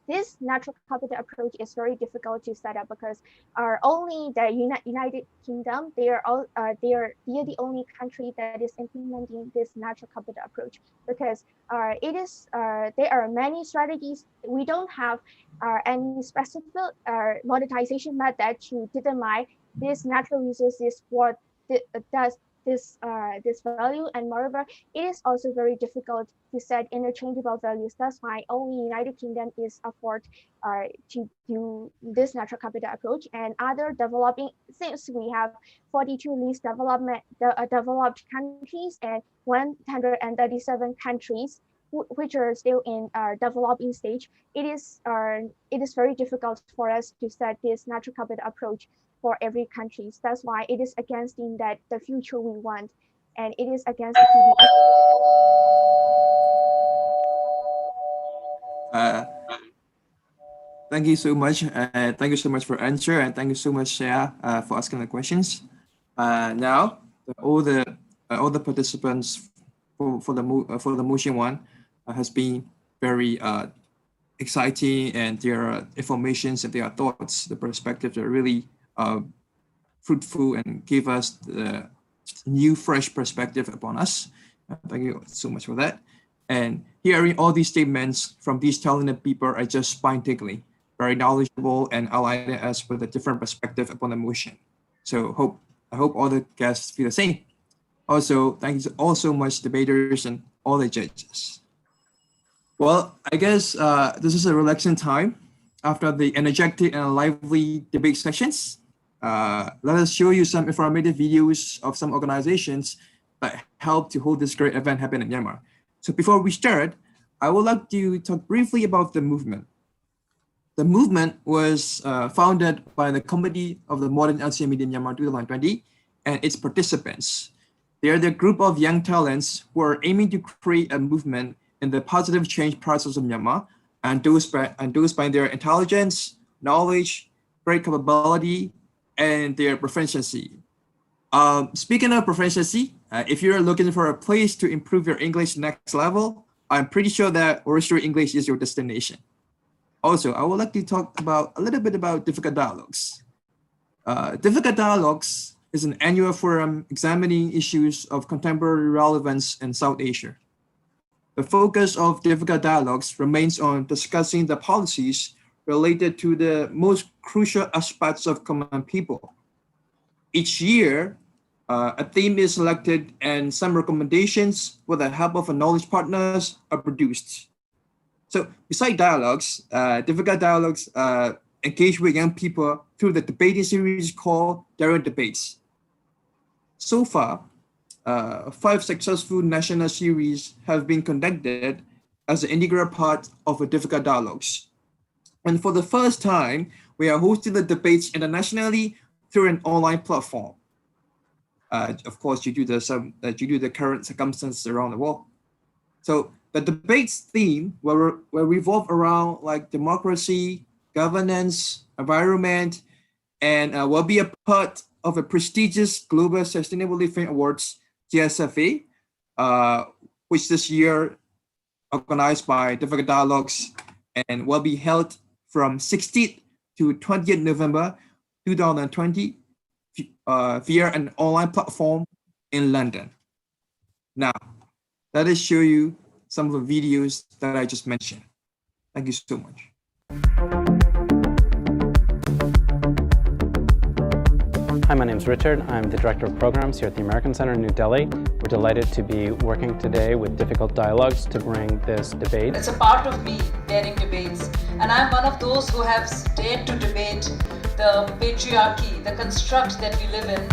This natural capital approach is very difficult to set up because only the United Kingdom, they are the only country that is implementing this natural capital approach, because there are many strategies. We don't have any specific monetization method to determine this natural resources what does this value, and moreover it is also very difficult to set interchangeable values. That's why only United Kingdom is afford to do this natural capital approach, and other developing, since we have 42 least developed countries and 137 countries which are still in developing stage, it is very difficult for us to set this natural capital approach for every country. That's why it is against in that the future we want, and it is against Thank you so much. Thank you so much for answer, and thank you so much, Shaya, for asking the questions. Now, all the participants for the motion one has been very exciting, and their informations and their thoughts, the perspectives are really fruitful and give us the new fresh perspective upon us. Thank you so much for that. And hearing all these statements from these talented people are just spine-tingling, very knowledgeable, and aligning us with a different perspective upon the motion. So I hope all the guests feel the same. Also, thank you all so much, debaters and all the judges. Well, I guess this is a relaxing time after the energetic and lively debate sessions. Let us show you some informative videos of some organizations that help to hold this great event happen in Myanmar. So before we start, I would like to talk briefly about the movement. The movement was founded by the Committee of the Modern LCM Media Myanmar 2020 and its participants. They are the group of young talents who are aiming to create a movement in the positive change process of Myanmar, and those by their intelligence, knowledge, great capability, and their proficiency. Speaking of proficiency, if you're looking for a place to improve your English next level, I'm pretty sure that Oyster English is your destination. Also, I would like to talk a little bit about Difficult Dialogues. Difficult Dialogues is an annual forum examining issues of contemporary relevance in South Asia. The focus of Difficult Dialogues remains on discussing the policies related to the most crucial aspects of common people. Each year, a theme is selected and some recommendations with the help of knowledge partners are produced. So beside dialogues, Difficult Dialogues engage with young people through the debating series called Daring Debates. So far, 5 successful national series have been conducted as an integral part of a Difficult Dialogues. And for the first time, we are hosting the debates internationally through an online platform. Of course, due to the current circumstances around the world. So the debates theme will revolve around like democracy, governance, environment, and will be a part of a prestigious Global Sustainable Living Awards, GSFA, which this year organized by Difficult Dialogues and will be held from 16th to 20th November 2020 via an online platform in London. Now, let us show you some of the videos that I just mentioned. Thank you so much. Hi, my name is Richard. I'm the Director of Programs here at the American Center in New Delhi. We're delighted to be working today with Difficult Dialogues to bring this debate. It's a part of me, daring debates. And I'm one of those who have dared to debate the patriarchy, the construct that we live in.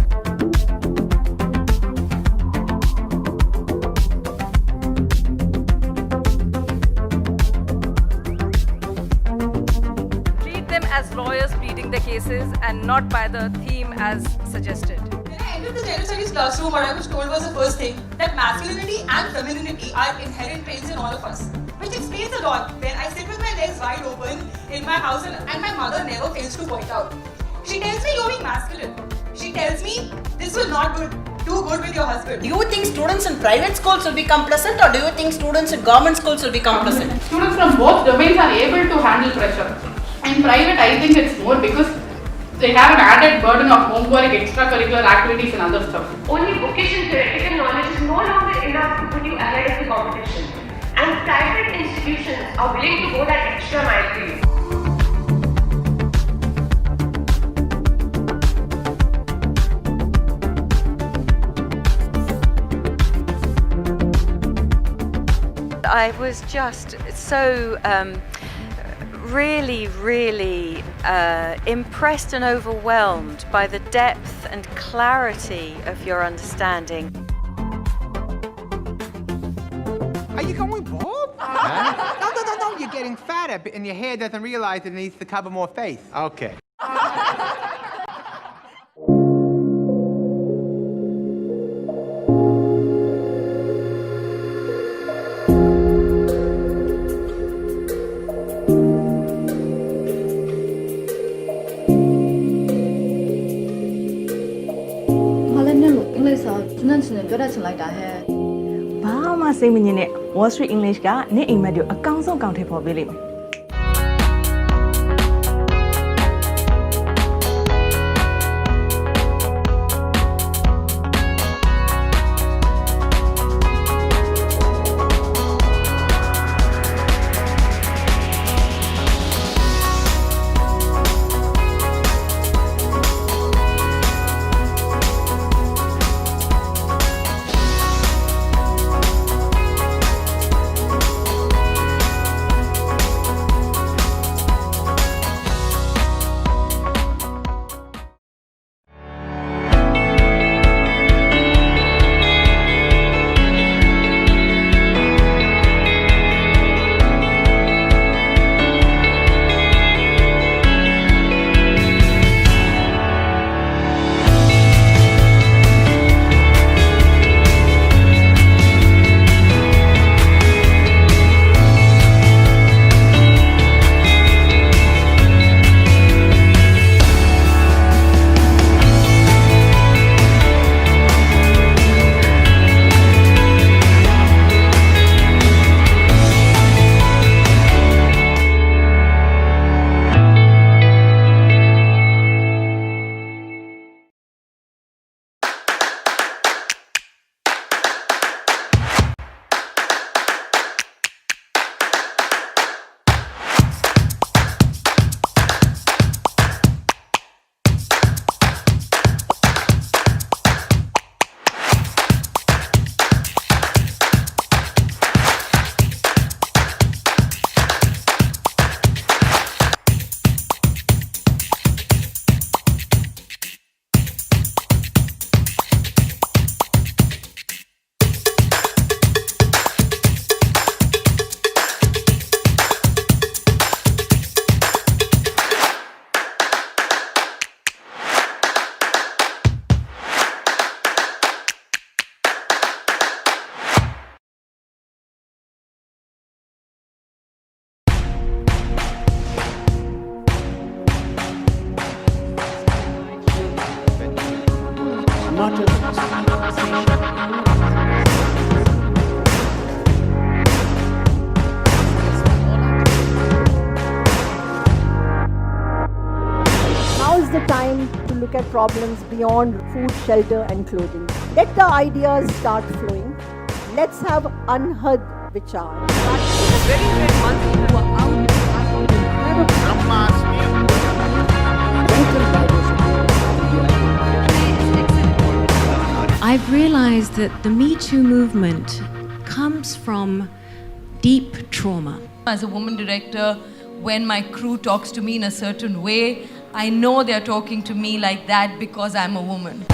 As lawyers pleading the cases and not by the theme as suggested. When I entered the gender studies classroom, what I was told was the first thing, that masculinity and femininity are inherent traits in all of us, which explains a lot. When I sit with my legs wide open in my house and my mother never fails to point out. She tells me you're being masculine. She tells me this will not do good with your husband. Do you think students in private schools will become pleasant, or do you think students in government schools will become pleasant? Students from both domains are able to handle pressure. In private, I think it's more because they have an added burden of homework, extracurricular activities and other stuff. Only vocation theoretical knowledge is no longer enough to put you ahead of the competition. And private institutions are willing to go that extra mile for you. I was just so really impressed and overwhelmed by the depth and clarity of your understanding. Are you going bald? Huh? No, you're getting fatter and your hair doesn't realize it needs to cover more face. Okay. Bahama say minute Wall Street English ka ne email yo account song count for beli. the time to look at problems beyond food, shelter, and clothing. Let the ideas start flowing. Let's have unheard vichar. I've realized that the Me Too movement comes from deep trauma. As a woman director, when my crew talks to me in a certain way, I know they're talking to me like that because I'm a woman.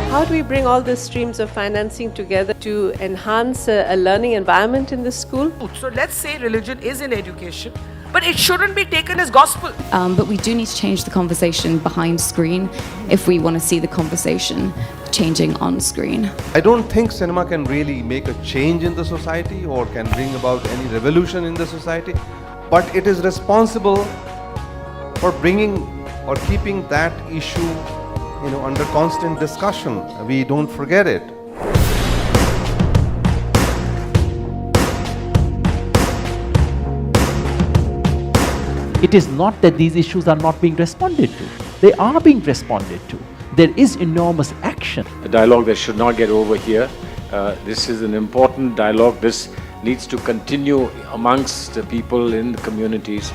How do we bring all the streams of financing together to enhance a learning environment in the school? So let's say religion is in education, but it shouldn't be taken as gospel. But we do need to change the conversation behind screen if we want to see the conversation changing on screen. I don't think cinema can really make a change in the society or can bring about any revolution in the society, but it is responsible for bringing or keeping that issue under constant discussion. We don't forget it. It is not that these issues are not being responded to. They are being responded to. There is enormous action. A dialogue that should not get over here. This is an important dialogue. This needs to continue amongst the people in the communities.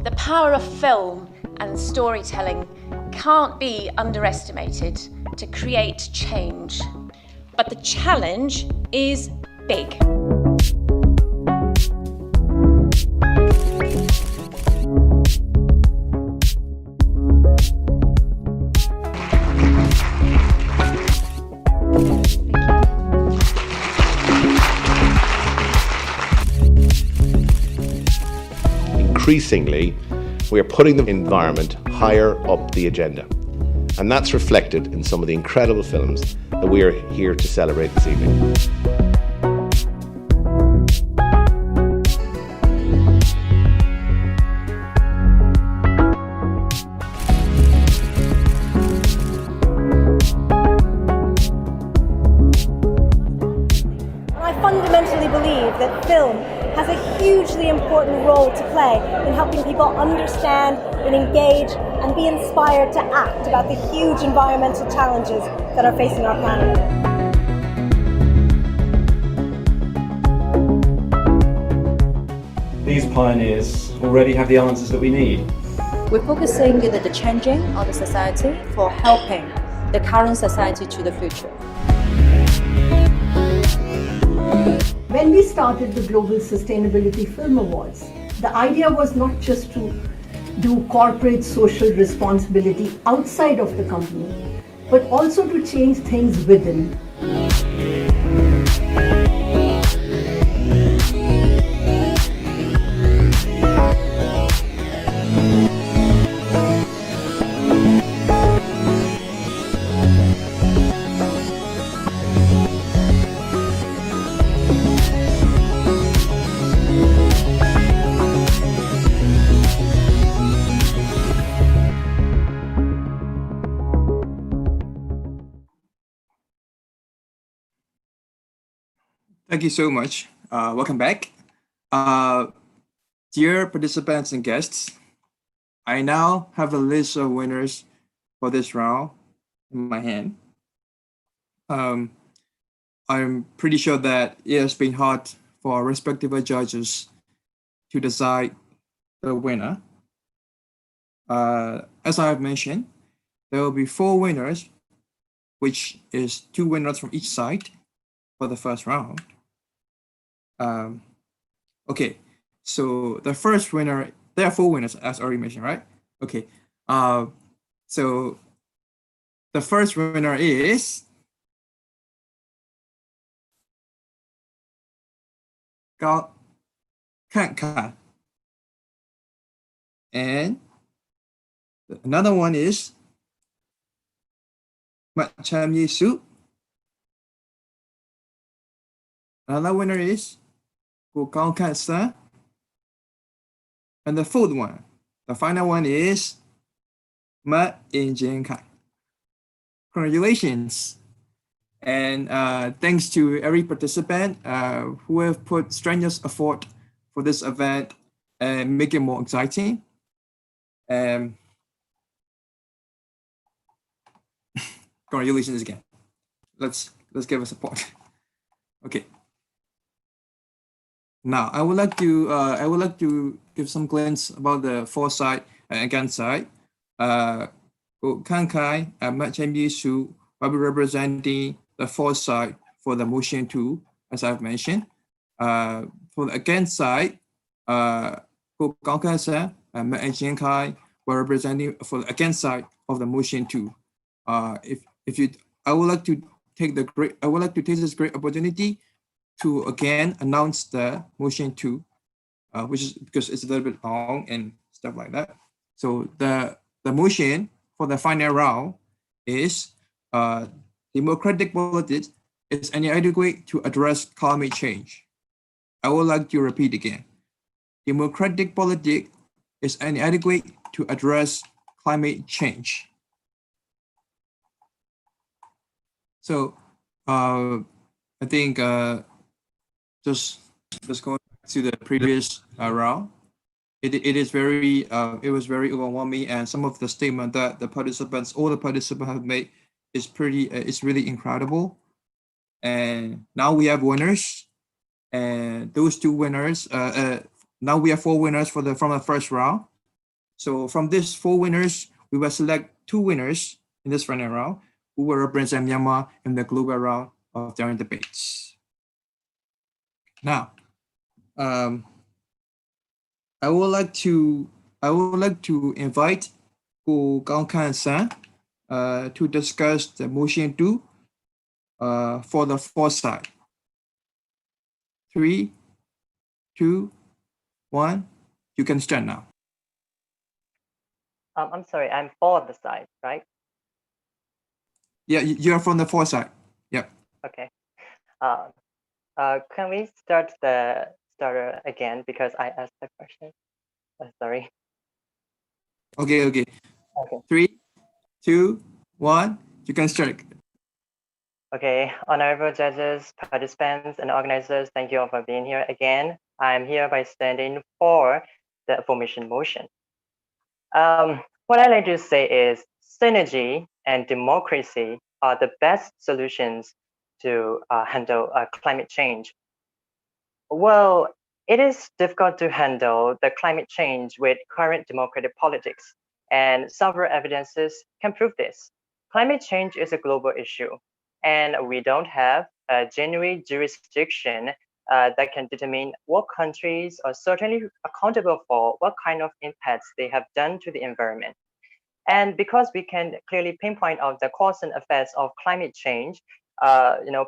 The power of film and storytelling can't be underestimated to create change. But the challenge is big. Increasingly, we are putting the environment higher up the agenda. And that's reflected in some of the incredible films that we are here to celebrate this evening. I fundamentally believe that film has a hugely important role to play in helping people understand and engage and be inspired to act about the huge environmental challenges that are facing our planet. These pioneers already have the answers that we need. We're focusing on the changing of the society for helping the current society to the future. When we started the Global Sustainability Film Awards, the idea was not just to do corporate social responsibility outside of the company, but also to change things within. Thank you so much. Welcome back. Dear participants and guests, I now have a list of winners for this round in my hand. I'm pretty sure that it has been hard for our respective judges to decide the winner. As I have mentioned, there will be 4 winners, which is 2 winners from each side for the first round. Okay, so the first winner, there are 4 winners, as already mentioned, right? Okay, so the first winner is Cao Kan. And another one is Macam Yesu. Another winner is Kau Kansa. And the fourth one, the final one is Ma In Kai. Congratulations. And thanks to every participant who have put strenuous effort for this event and make it more exciting. Congratulations again. Let's give a support. Okay. Now I would like to give some glance about the foresight and against side. Kankai Macam Yesu will be representing the foresight for the motion 2, as I've mentioned. For the against side, Kankasa Macam Kai were representing for the against side of the motion 2. If you, I would like to take this great opportunity to again announce the motion 2, which is because it's a little bit long and stuff like that. So the motion for the final round is democratic politics is inadequate to address climate change. I would like to repeat again. Democratic politics is inadequate to address climate change. So I think just going back to the previous round, it was very overwhelming, and some of the statement that all the participants have made is really incredible. And now we have winners, and those 2 winners. Now we have 4 winners from the first round. So from these 4 winners, we will select 2 winners in this final round who will represent Myanmar in the global round of daring debates. Now, I would like to invite Ko Cao Kan-san to discuss the motion 2 for the foresight. 3, 2, 1. You can start now. I'm sorry, I'm for the side, right? Yeah, you're from the foresight. Yep. Okay. Can we start the starter again because I asked the question? Sorry. Okay. 3, 2, 1. You can start. Okay, honorable judges, participants, and organizers, thank you all for being here again. I'm here by standing for the affirmation motion. What I like to say is synergy and democracy are the best solutions to handle climate change. Well, it is difficult to handle the climate change with current democratic politics, and several evidences can prove this. Climate change is a global issue, and we don't have a genuine jurisdiction that can determine what countries are certainly accountable for what kind of impacts they have done to the environment. And because we can clearly pinpoint out the cause and effects of climate change,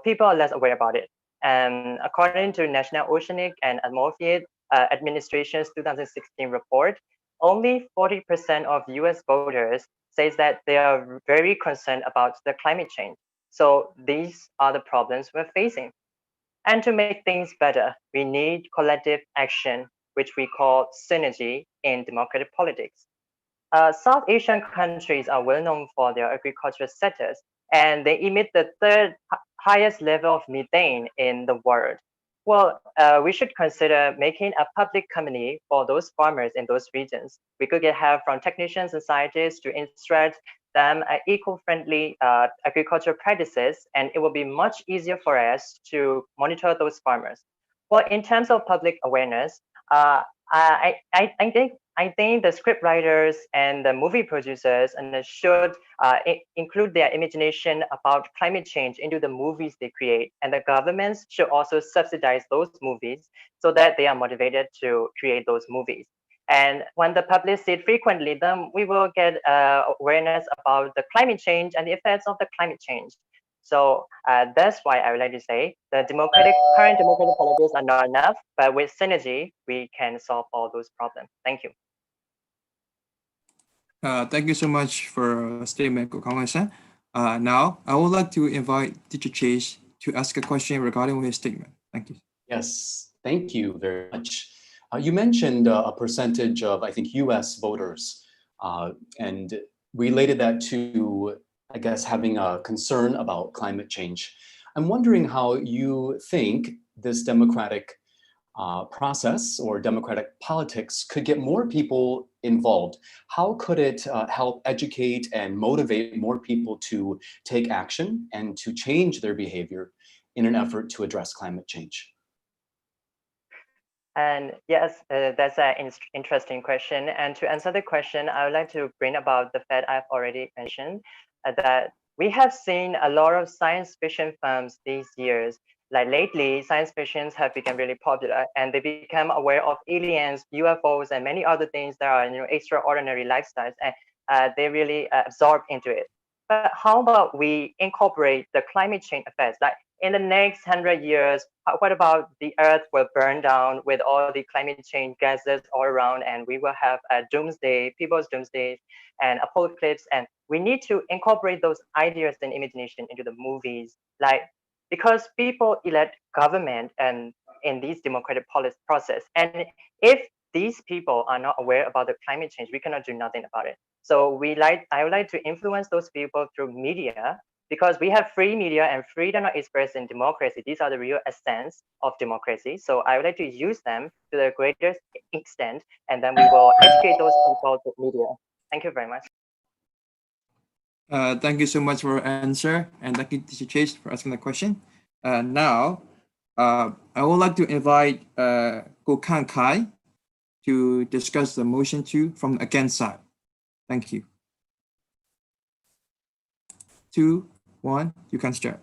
people are less aware about it. And according to National Oceanic and Atmospheric Administration's 2016 report, only 40% of US voters says that they are very concerned about the climate change. So these are the problems we're facing. And to make things better, we need collective action, which we call synergy in democratic politics. South Asian countries are well known for their agricultural sectors, and they emit the third highest level of methane in the world. Well, we should consider making a public company for those farmers in those regions. We could get help from technicians and scientists to instruct them eco-friendly agricultural practices, and it will be much easier for us to monitor those farmers. Well, in terms of public awareness, I I think the script writers and the movie producers and should include their imagination about climate change into the movies they create, and the governments should also subsidize those movies so that they are motivated to create those movies. And when the public see it frequently, then we will get awareness about the climate change and the effects of the climate change. So that's why I would like to say the current democratic policies are not enough, but with synergy, we can solve all those problems. Thank you. Thank you so much for a statement, Kokangwasa. Now, I would like to invite Teacher Chase to ask a question regarding his statement. Thank you. Yes, thank you very much. You mentioned a percentage of, I think, US voters and related that to, I guess, having a concern about climate change. I'm wondering how you think this democratic process or democratic politics could get more people involved. How could it help educate and motivate more people to take action and to change their behavior in an effort to address climate change? And yes, that's an interesting question. And to answer the question, I would like to bring about the fact I've already mentioned that we have seen a lot of science fiction films these years. Like lately, science fictions have become really popular, and they become aware of aliens, UFOs, and many other things that are extraordinary lifestyles, and they really absorb into it. But how about we incorporate the climate change effects? Like in the next 100 years, what about the earth will burn down with all the climate change gases all around, and we will have a doomsday, people's doomsday and apocalypse, and we need to incorporate those ideas and imagination into the movies, like because people elect government and in these democratic policy process, and if these people are not aware about the climate change, we cannot do nothing about it. So I would like to influence those people through media, because we have free media and freedom of expression in democracy. These are the real essence of democracy. So I would like to use them to the greatest extent, and then we will educate those people with media. Thank you very much. Thank you so much for your answer, and thank you, Teacher Chase, for asking the question. Now, I would like to invite Go Kan Kai to discuss the motion 2 from the against side. Thank you. 2, 1, you can start.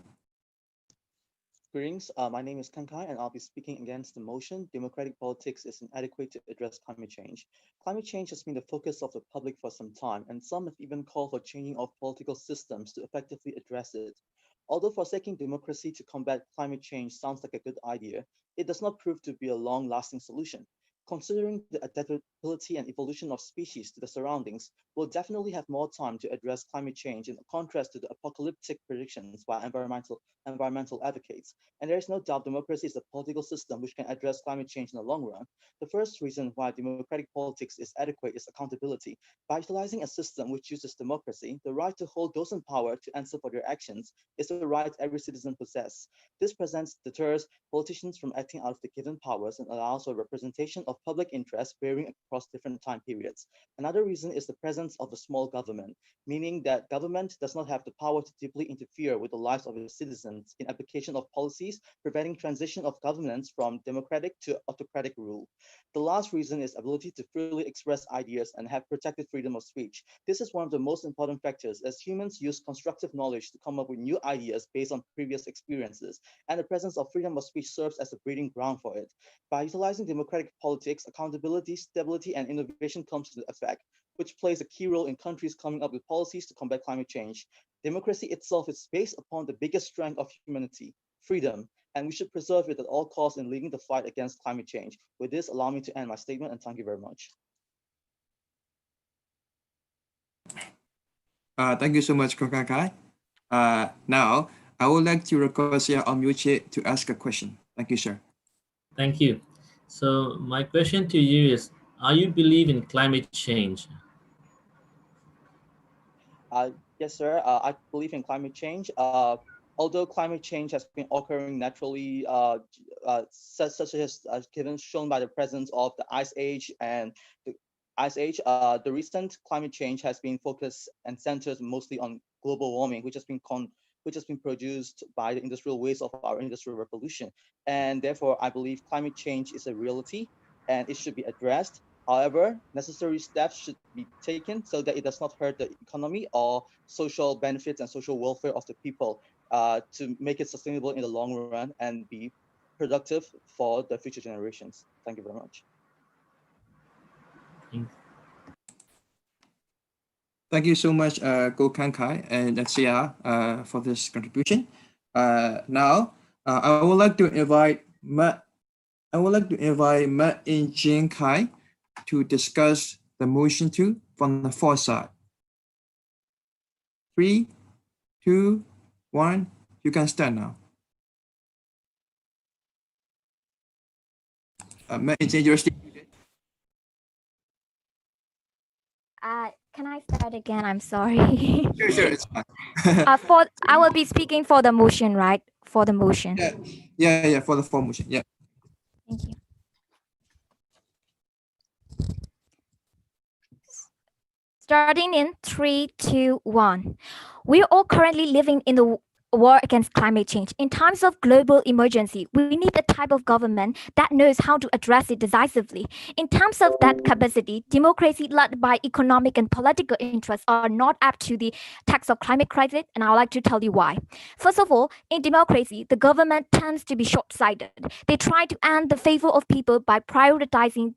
Greetings, my name is Kankai and I'll be speaking against the motion, democratic politics is inadequate to address climate change. Climate change has been the focus of the public for some time, and some have even called for changing of political systems to effectively address it. Although forsaking democracy to combat climate change sounds like a good idea, it does not prove to be a long-lasting solution. Considering the adaptability and evolution of species to the surroundings, we'll definitely have more time to address climate change in contrast to the apocalyptic predictions by environmental advocates. And there is no doubt democracy is a political system which can address climate change in the long run. The first reason why democratic politics is adequate is accountability. By utilizing a system which uses democracy, the right to hold those in power to answer for their actions is a right every citizen possesses. This deters politicians from acting out of the given powers and allows for representation of public interest varying across different time periods. Another reason is the presence of a small government, meaning that government does not have the power to deeply interfere with the lives of its citizens in application of policies, preventing transition of governance from democratic to autocratic rule. The last reason is ability to freely express ideas and have protected freedom of speech. This is one of the most important factors, as humans use constructive knowledge to come up with new ideas based on previous experiences, and the presence of freedom of speech serves as a breeding ground for it. By utilizing democratic politics, accountability, stability, and innovation comes to effect, which plays a key role in countries coming up with policies to combat climate change. Democracy itself is based upon the biggest strength of humanity, freedom, and we should preserve it at all costs in leading the fight against climate change. With this, allow me to end my statement, and thank you very much. Thank you so much, Kokakai. Now, I would like to request Amyuche to ask a question. Thank you, sir. Thank you. So my question to you is, are you believe in climate change? Yes, sir. I believe in climate change. Although climate change has been occurring naturally, such as given shown by the presence of the ice age and the ice age, the recent climate change has been focused and centered mostly on global warming, which has been produced by the industrial waste of our industrial revolution. And therefore, I believe climate change is a reality and it should be addressed. However, necessary steps should be taken so that it does not hurt the economy or social benefits and social welfare of the people to make it sustainable in the long run and be productive for the future generations. Thank you very much. Thank you so much, Go Kankai and Sia, for this contribution. Now, I would like to invite Matt In Jin Kai to discuss the motion 2 from the fourth side. 3, 2, 1, you can start now. Matt In Jin, you're still muted. Can I start again? I'm sorry. Sure, it's fine. I will be speaking for the motion, right? For the motion. Yeah, for the full motion, yeah. Thank you. Starting in 3, 2, 1. We are all currently living in the war against climate change. In times of global emergency, we need a type of government that knows how to address it decisively. In terms of that capacity, democracy led by economic and political interests are not apt to the task of climate crisis, and I would like to tell you why. First of all, in democracy, the government tends to be short-sighted. They try to earn the favor of people by prioritizing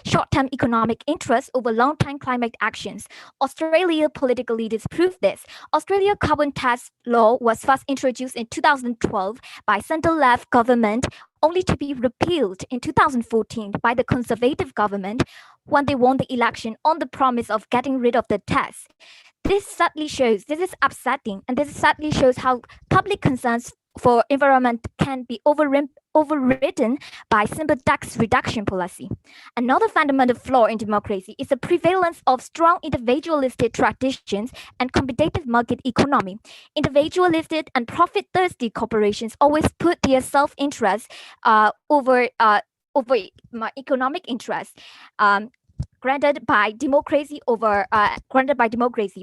short-term economic interests over long-term climate actions. Australia political leaders proved this. Australia carbon tax law was first introduced in 2012 by centre-left government, only to be repealed in 2014 by the Conservative government when they won the election on the promise of getting rid of the tax. This is upsetting, and this sadly shows how public concerns for environment can be overridden by simple tax reduction policy. Another fundamental flaw in democracy is the prevalence of strong individualistic traditions and competitive market economy. Individualistic and profit-thirsty corporations always put their self-interest over economic interests. Granted by democracy.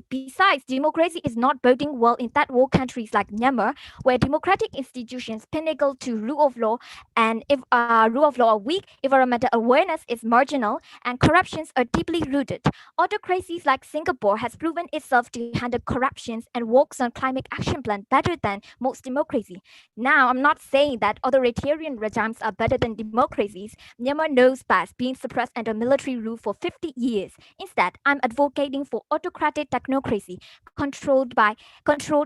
Besides, democracy is not boding well in third world countries like Myanmar, where democratic institutions pinnacle to rule of law, and if rule of law are weak, environmental awareness is marginal, and corruptions are deeply rooted. Autocracies like Singapore has proven itself to handle corruptions and works on climate action plan better than most democracy. Now, I'm not saying that authoritarian regimes are better than democracies. Myanmar knows best, being suppressed under military rule for 50 years. Instead, I'm advocating for autocratic technocracy, controlled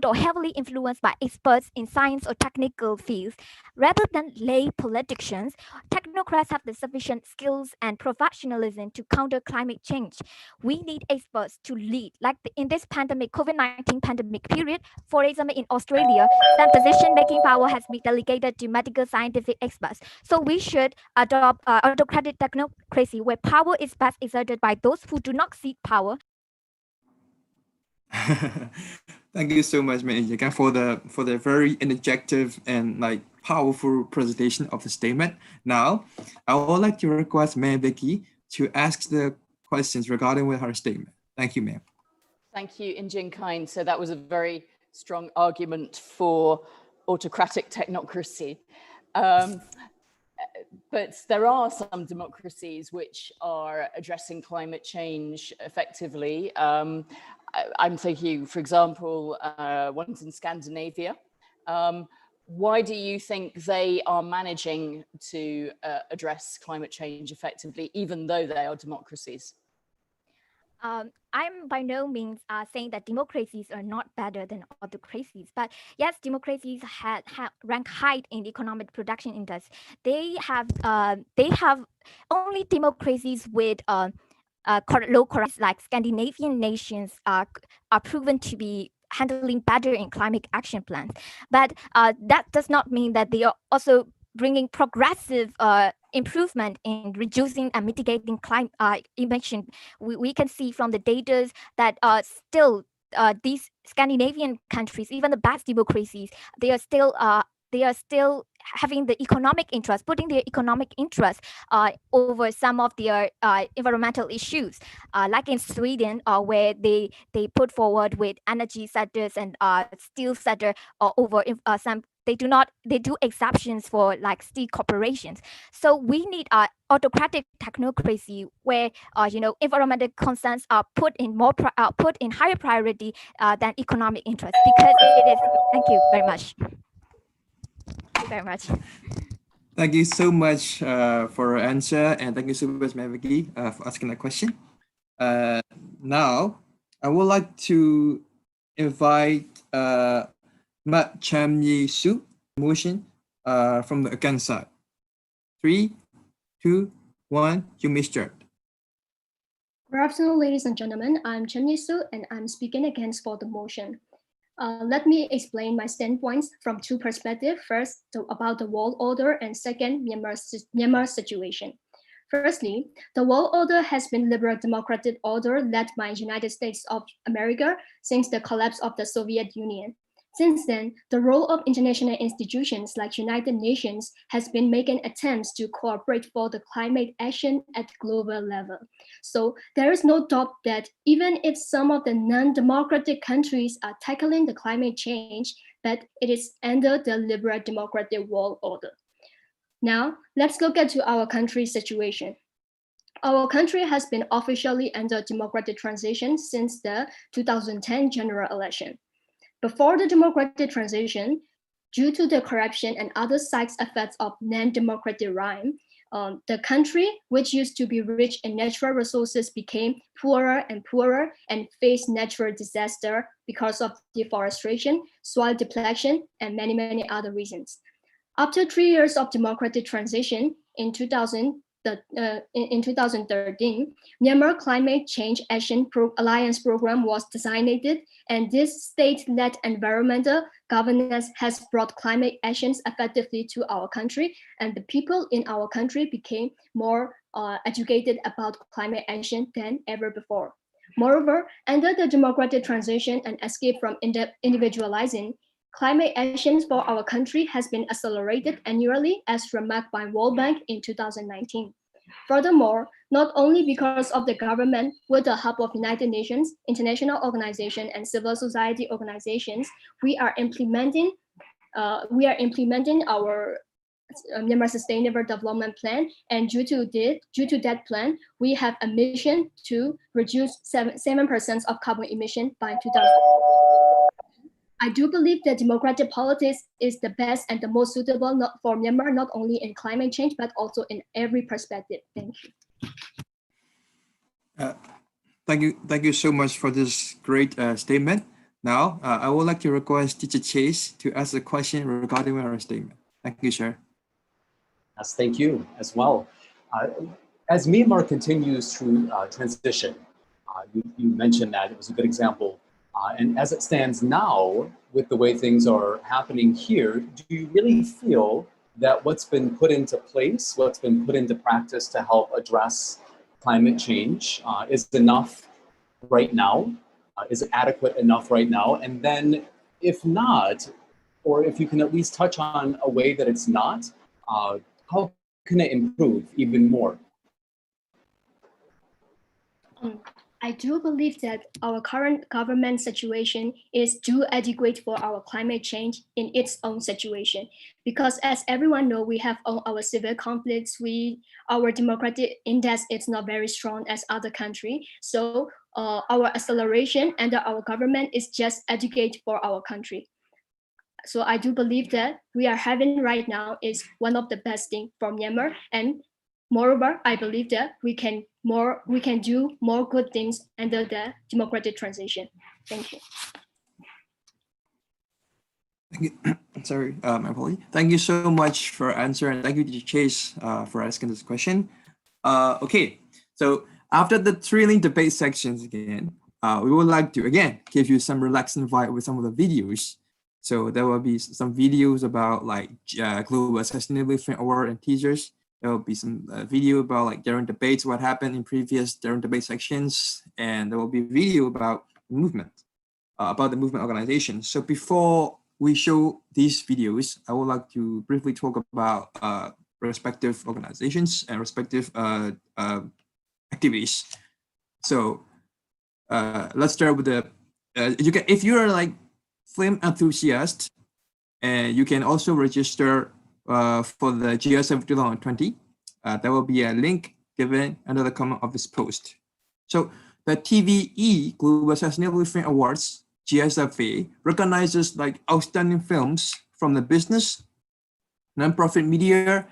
or heavily influenced by experts in science or technical fields. Rather than lay politicians, technocrats have the sufficient skills and professionalism to counter climate change. We need experts to lead, like in this COVID-19 pandemic period. For example, in Australia, some decision-making power has been delegated to medical scientific experts. So we should adopt autocratic technocracy, where power is best exerted by those who do not seek power. Thank you so much, Manjika, for the very interjective and powerful presentation of the statement. Now, I would like to request Ma'am Vicky to ask the questions regarding with her statement. Thank you, ma'am. Thank you, Injin Kind. So that was a very strong argument for autocratic technocracy. But there are some democracies which are addressing climate change effectively. I'm thinking, for example, ones in Scandinavia. Why do you think they are managing to address climate change effectively, even though they are democracies? I'm by no means saying that democracies are not better than autocracies, but yes, democracies rank high in the economic production index. They have only democracies with low corruption, like Scandinavian nations, are proven to be handling better in climate action plans. But that does not mean that they are also bringing progressive improvement in reducing and mitigating climate emission. We can see from the data that still these Scandinavian countries, even the best democracies, they are still having the economic interest, putting their economic interest over some of their environmental issues, like in Sweden, where they put forward with energy sectors and steel sector over some they do exceptions for like state corporations. So we need autocratic technocracy where environmental concerns are put in put in higher priority than economic interest, because it is. Thank you very much. Thank you very much. Thank you so much for your answer, and thank you so much, Maviki, for asking that question. Now, I would like to invite Matt Cham Yi Su motion from the against side. 3, 2, 1, you may start. Good afternoon, ladies and gentlemen. I'm Chen Yisu, and I'm speaking against for the motion. Let me explain my standpoints from two perspectives. First, about the world order, and second, Myanmar's situation. Firstly, the world order has been liberal democratic order led by United States of America since the collapse of the Soviet Union. Since then, the role of international institutions like United Nations has been making attempts to cooperate for the climate action at global level. So there is no doubt that even if some of the non-democratic countries are tackling the climate change, but it is under the liberal democratic world order. Now, let's look at our country's situation. Our country has been officially under democratic transition since the 2010 general election. Before the democratic transition, due to the corruption and other side effects of non-democratic regime, the country, which used to be rich in natural resources, became poorer and poorer and faced natural disaster because of deforestation, soil depletion, and many, many other reasons. After 3 years of democratic transition in 2013, Myanmar Climate Change Action Alliance Program was designated, and this state-led environmental governance has brought climate actions effectively to our country, and the people in our country became more educated about climate action than ever before. Moreover, under the democratic transition and escape from individualizing, climate actions for our country has been accelerated annually as remarked by World Bank in 2019. Furthermore, not only because of the government with the help of United Nations, international organizations, and civil society organizations, we are implementing our Myanmar Sustainable Development Plan, and due to that plan, we have a mission to reduce 7% of carbon emission by 2000. I do believe that democratic politics is the best and the most suitable for Myanmar, not only in climate change, but also in every perspective. Thank you. Thank you so much for this great statement. Now, I would like to request Teacher Chase to ask a question regarding our statement. Thank you, sir. Yes, thank you as well. As Myanmar continues through transition, you mentioned that it was a good example. And as it stands now, with the way things are happening here, do you really feel that what's been put into place, what's been put into practice to help address climate change is enough right now? Is it adequate enough right now? And then if not, or if you can at least touch on a way that it's not, how can it improve even more? I do believe that our current government situation is too adequate for our climate change in its own situation. Because as everyone knows, we have our civil conflicts, our democratic index is not very strong as other countries. So our acceleration under our government is just adequate for our country. So I do believe that we are having right now is one of the best things for Myanmar. And moreover, I believe that we can do more good things under the democratic transition. Thank you. Thank you. Sorry, my apology. Thank you so much for answering. Thank you to Chase for asking this question. Okay, so after the thrilling debate sections again, we would like to again give you some relaxing vibe with some of the videos. So there will be some videos about like global sustainability award and teasers. There will be some video about like during debates, what happened in previous during debate sections, and there will be a video about movement, about the movement organization. So before we show these videos, I would like to briefly talk about respective organizations and respective activities. So let's start with the if you're like film enthusiast, And you can also register for the GSF 2020. There will be a link given under the comment of this post. So the TVE Global Sustainability Film Awards, GSFA, recognizes like outstanding films from the business, nonprofit media,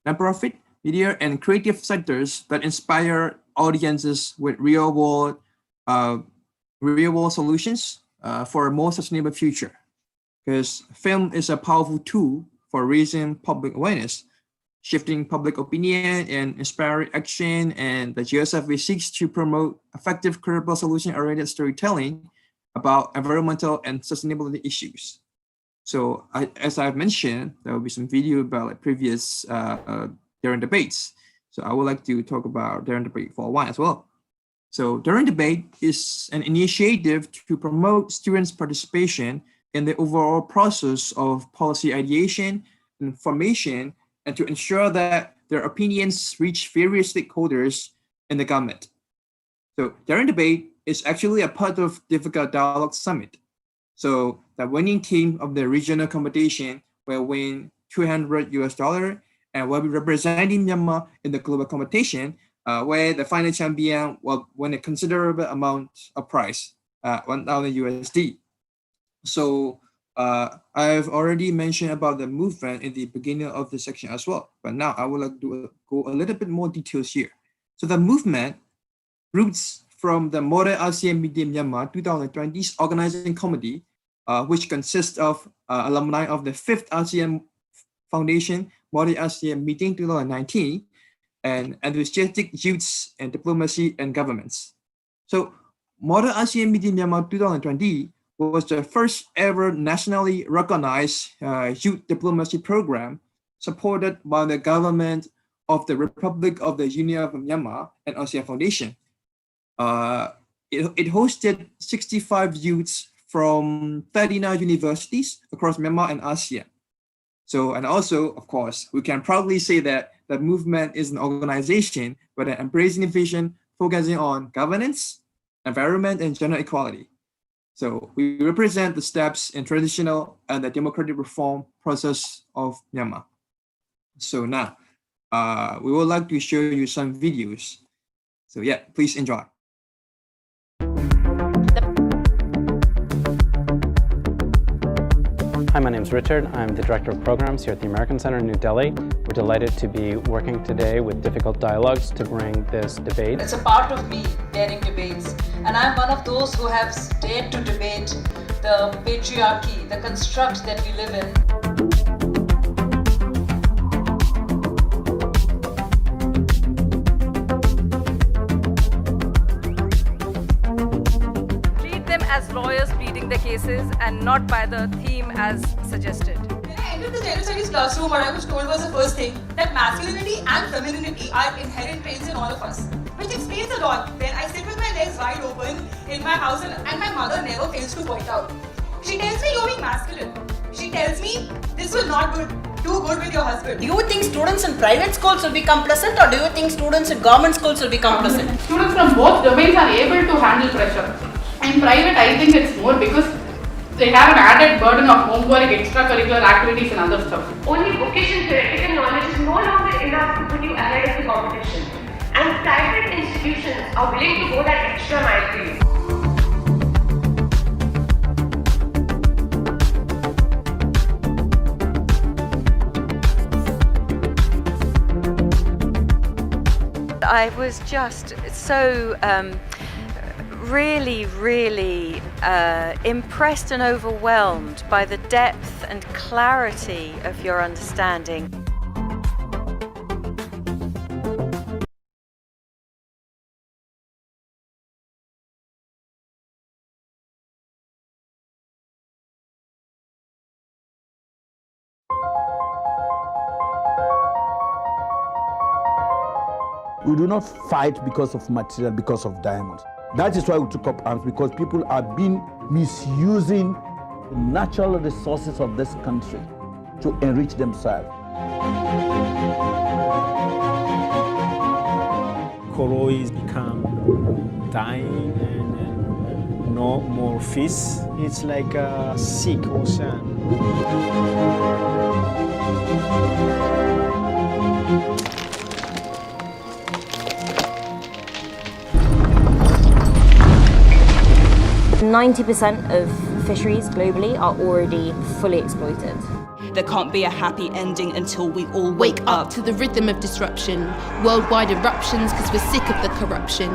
and creative sectors that inspire audiences with real-world solutions for a more sustainable future. Because film is a powerful tool for raising public awareness, shifting public opinion, and inspiring action. And the GSFA seeks to promote effective, credible, solution-oriented storytelling about environmental and sustainability issues. So as I've mentioned, there will be some video about like previous Daring debates. So I would like to talk about Daring debate for a while as well. So Daring debate is an initiative to promote students' participation in the overall process of policy ideation and formation, and to ensure that their opinions reach various stakeholders in the government. So Daring debate is actually a part of Difficult Dialogue Summit. So the winning team of the regional competition will win $200 and will be representing Myanmar in the global competition, where the final champion will win a considerable amount of prize, 1,000 USD. So I've already mentioned about the movement in the beginning of the section as well, but now I would like to go a little bit more details here. So the movement roots from the Modern ASEAN Meeting Myanmar 2020's organizing committee, which consists of alumni of the 5th ASEAN Foundation Modern ASEAN Meeting 2019 and enthusiastic youths in diplomacy and governments. So Modern ASEAN Meeting Myanmar 2020 was the first ever nationally recognized youth diplomacy program supported by the government of the Republic of the Union of Myanmar and ASEAN Foundation. It hosted 65 youths from 39 universities across Myanmar and ASEAN. So, and also, of course, we can proudly say that the movement is an organization with an embracing vision focusing on governance, environment, and gender equality. So we represent the steps in traditional and the democratic reform process of Myanmar. So now, we would like to show you some videos. So yeah, please enjoy. Hi, my name is Richard. I'm the Director of Programs here at the American Center in New Delhi. We're delighted to be working today with Difficult Dialogues to bring this debate. It's a part of me, daring debates. And I'm one of those who have dared to debate the patriarchy, the construct that we live in. As lawyers pleading the cases and not by the theme as suggested. When I entered the gender studies classroom, what I was told was the first thing, that masculinity and femininity are inherent traits in all of us, which explains a lot. When I sit with my legs wide open in my house and my mother never fails to point out. She tells me you're being masculine. She tells me this will not do good with your husband. Do you think students in private schools will become pleasant, or do you think students in government schools will become pleasant? Students from both domains are able to handle pressure. In private, I think it's more because they have an added burden of homework, extracurricular activities and other stuff. Only vocation theoretical knowledge is no longer enough to put you ahead of the competition. And private institutions are willing to go that extra mile for you. I was just so really impressed and overwhelmed by the depth and clarity of your understanding. We do not fight because of material, because of diamonds. That is why we took up arms, because people have been misusing the natural resources of this country to enrich themselves. Coral is become dying and no more fish. It's like a sick ocean. 90% of fisheries globally are already fully exploited. There can't be a happy ending until we all Wake up to the rhythm of disruption, worldwide eruptions because we're sick of the corruption.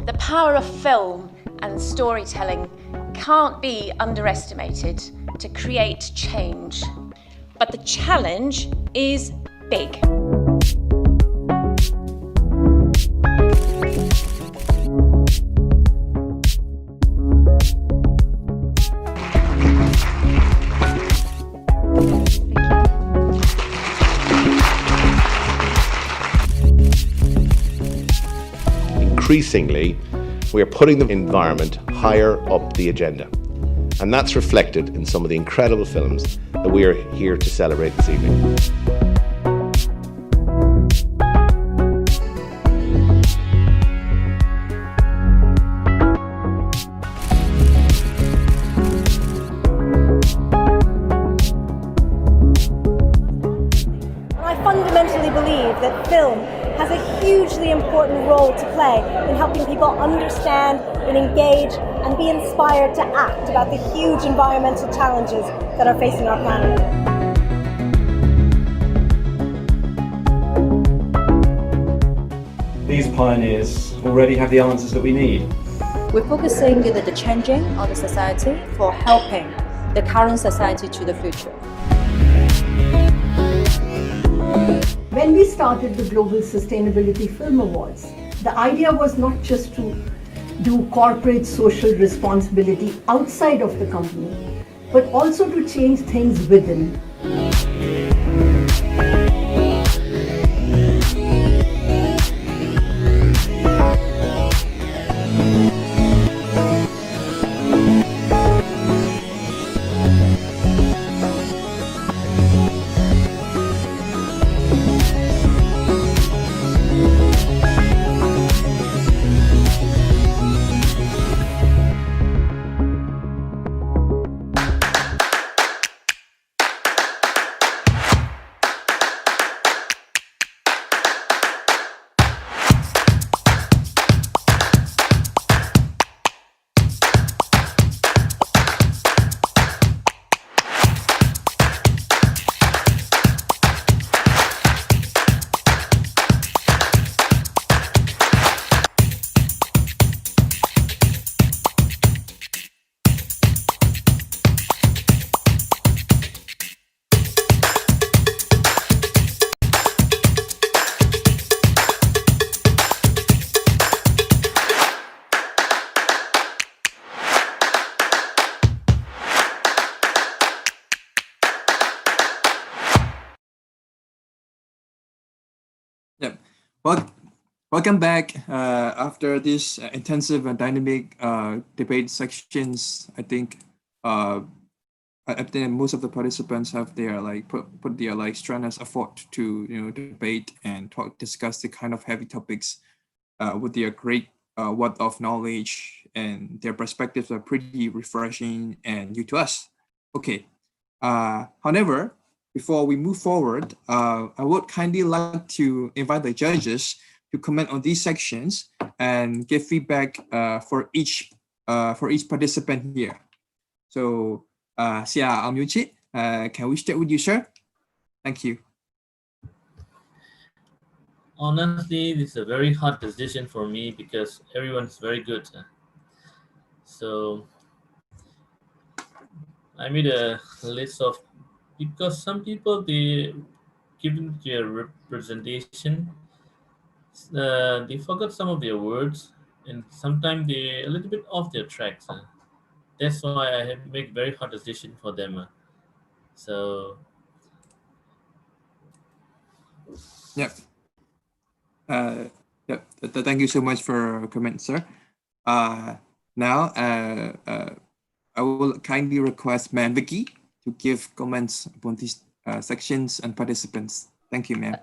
The power of film and storytelling can't be underestimated to create change. But the challenge is big. Increasingly, we are putting the environment higher up the agenda. And that's reflected in some of the incredible films that we are here to celebrate this evening. I fundamentally believe that film has a hugely important role to play in helping people understand and engage and be inspired to act about the huge environmental challenges that are facing our planet. These pioneers already have the answers that we need. We're focusing the changing of the society for helping the current society to the future. When we started the Global Sustainability Film Awards, the idea was not just to do corporate social responsibility outside of the company, but also to change things within. Yep. Well, welcome back after this intensive and dynamic debate sections. I think most of the participants have their put their strenuous effort to debate and discuss the kind of heavy topics with their great wealth of knowledge, and their perspectives are pretty refreshing and new to us. Okay. However, before we move forward, I would kindly like to invite the judges to comment on these sections and give feedback for each participant here. So, Sia Almuchi, can we start with you, sir? Thank you. Honestly, this is a very hard decision for me because everyone's very good. So I made a list of, because some people, they given their representation, they forgot some of their words, and sometimes they're a little bit off their tracks. That's why I have make very hard decision for them. So Yep. Yep. Thank you so much for your comment, sir. Now, I will kindly request Ma'am Vicky to give comments upon these sections and participants. Thank you, ma'am.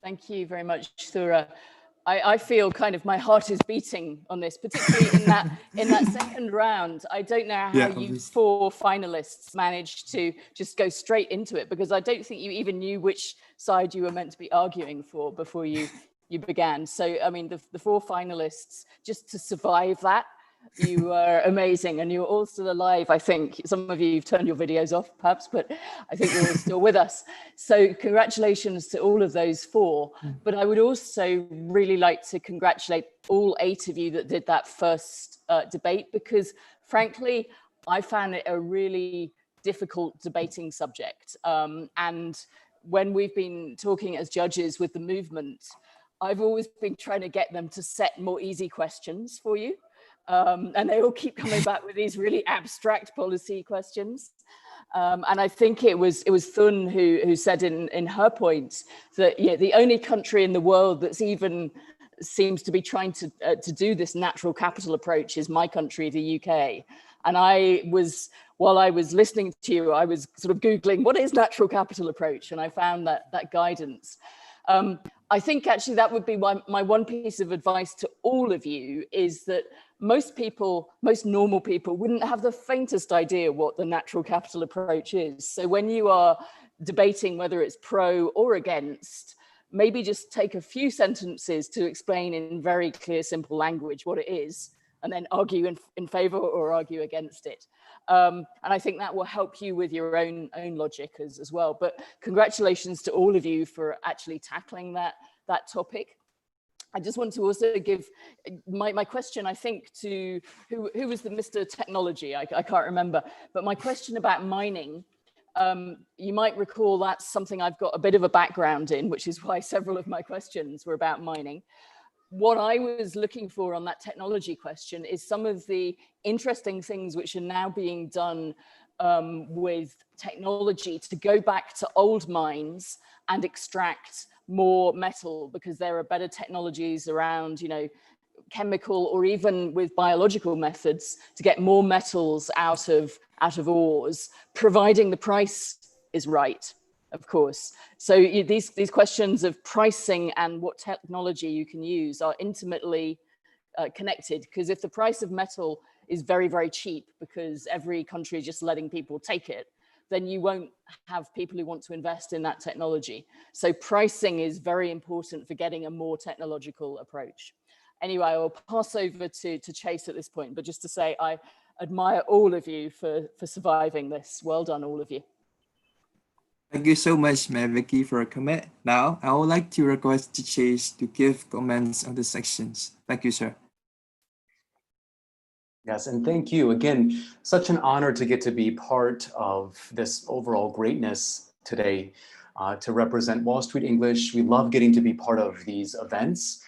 Thank you very much, Thura. I feel kind of my heart is beating on this, particularly in that second round. I don't know how you four finalists managed to just go straight into it, because I don't think you even knew which side you were meant to be arguing for before you began. So, I mean, the four finalists, just to survive that, you are amazing, and you're all still alive. I think some of you have turned your videos off perhaps, but I think you're all still with us. So congratulations to all of those four. But I would also really like to congratulate all 8 of you that did that first debate, because frankly, I found it a really difficult debating subject. And when we've been talking as judges with the movement, I've always been trying to get them to set more easy questions for you. And they all keep coming back with these really abstract policy questions. And I think it was Thun who said in her point that the only country in the world that's even seems to be trying to do this natural capital approach is my country, the UK. And while I was listening to you, I was sort of Googling, what is natural capital approach? And I found that guidance. I think actually that would be my one piece of advice to all of you, is that most normal people wouldn't have the faintest idea what the natural capital approach is. So when you are debating whether it's pro or against, maybe just take a few sentences to explain in very clear, simple language what it is, and then argue in favor or argue against it. And I think that will help you with your own logic as well. But congratulations to all of you for actually tackling that topic. I just want to also give my question, I think, to who was the Mr. Technology? I can't remember. But my question about mining, you might recall that's something I've got a bit of a background in, which is why several of my questions were about mining. What I was looking for on that technology question is some of the interesting things which are now being done with technology to go back to old mines and extract more metal, because there are better technologies around, chemical or even with biological methods to get more metals out of ores, providing the price is right, of course. So these questions of pricing and what technology you can use are intimately connected, because if the price of metal is very, very cheap because every country is just letting people take it, then you won't have people who want to invest in that technology. So pricing is very important for getting a more technological approach. Anyway, I will pass over to Chase at this point, but just to say, I admire all of you for surviving this. Well done, all of you. Thank you so much, Ma'am Vicky, for a comment. Now, I would like to request Chase to give comments on the sections. Thank you, sir. Yes, and thank you. Again, such an honor to get to be part of this overall greatness today, to represent Wall Street English. We love getting to be part of these events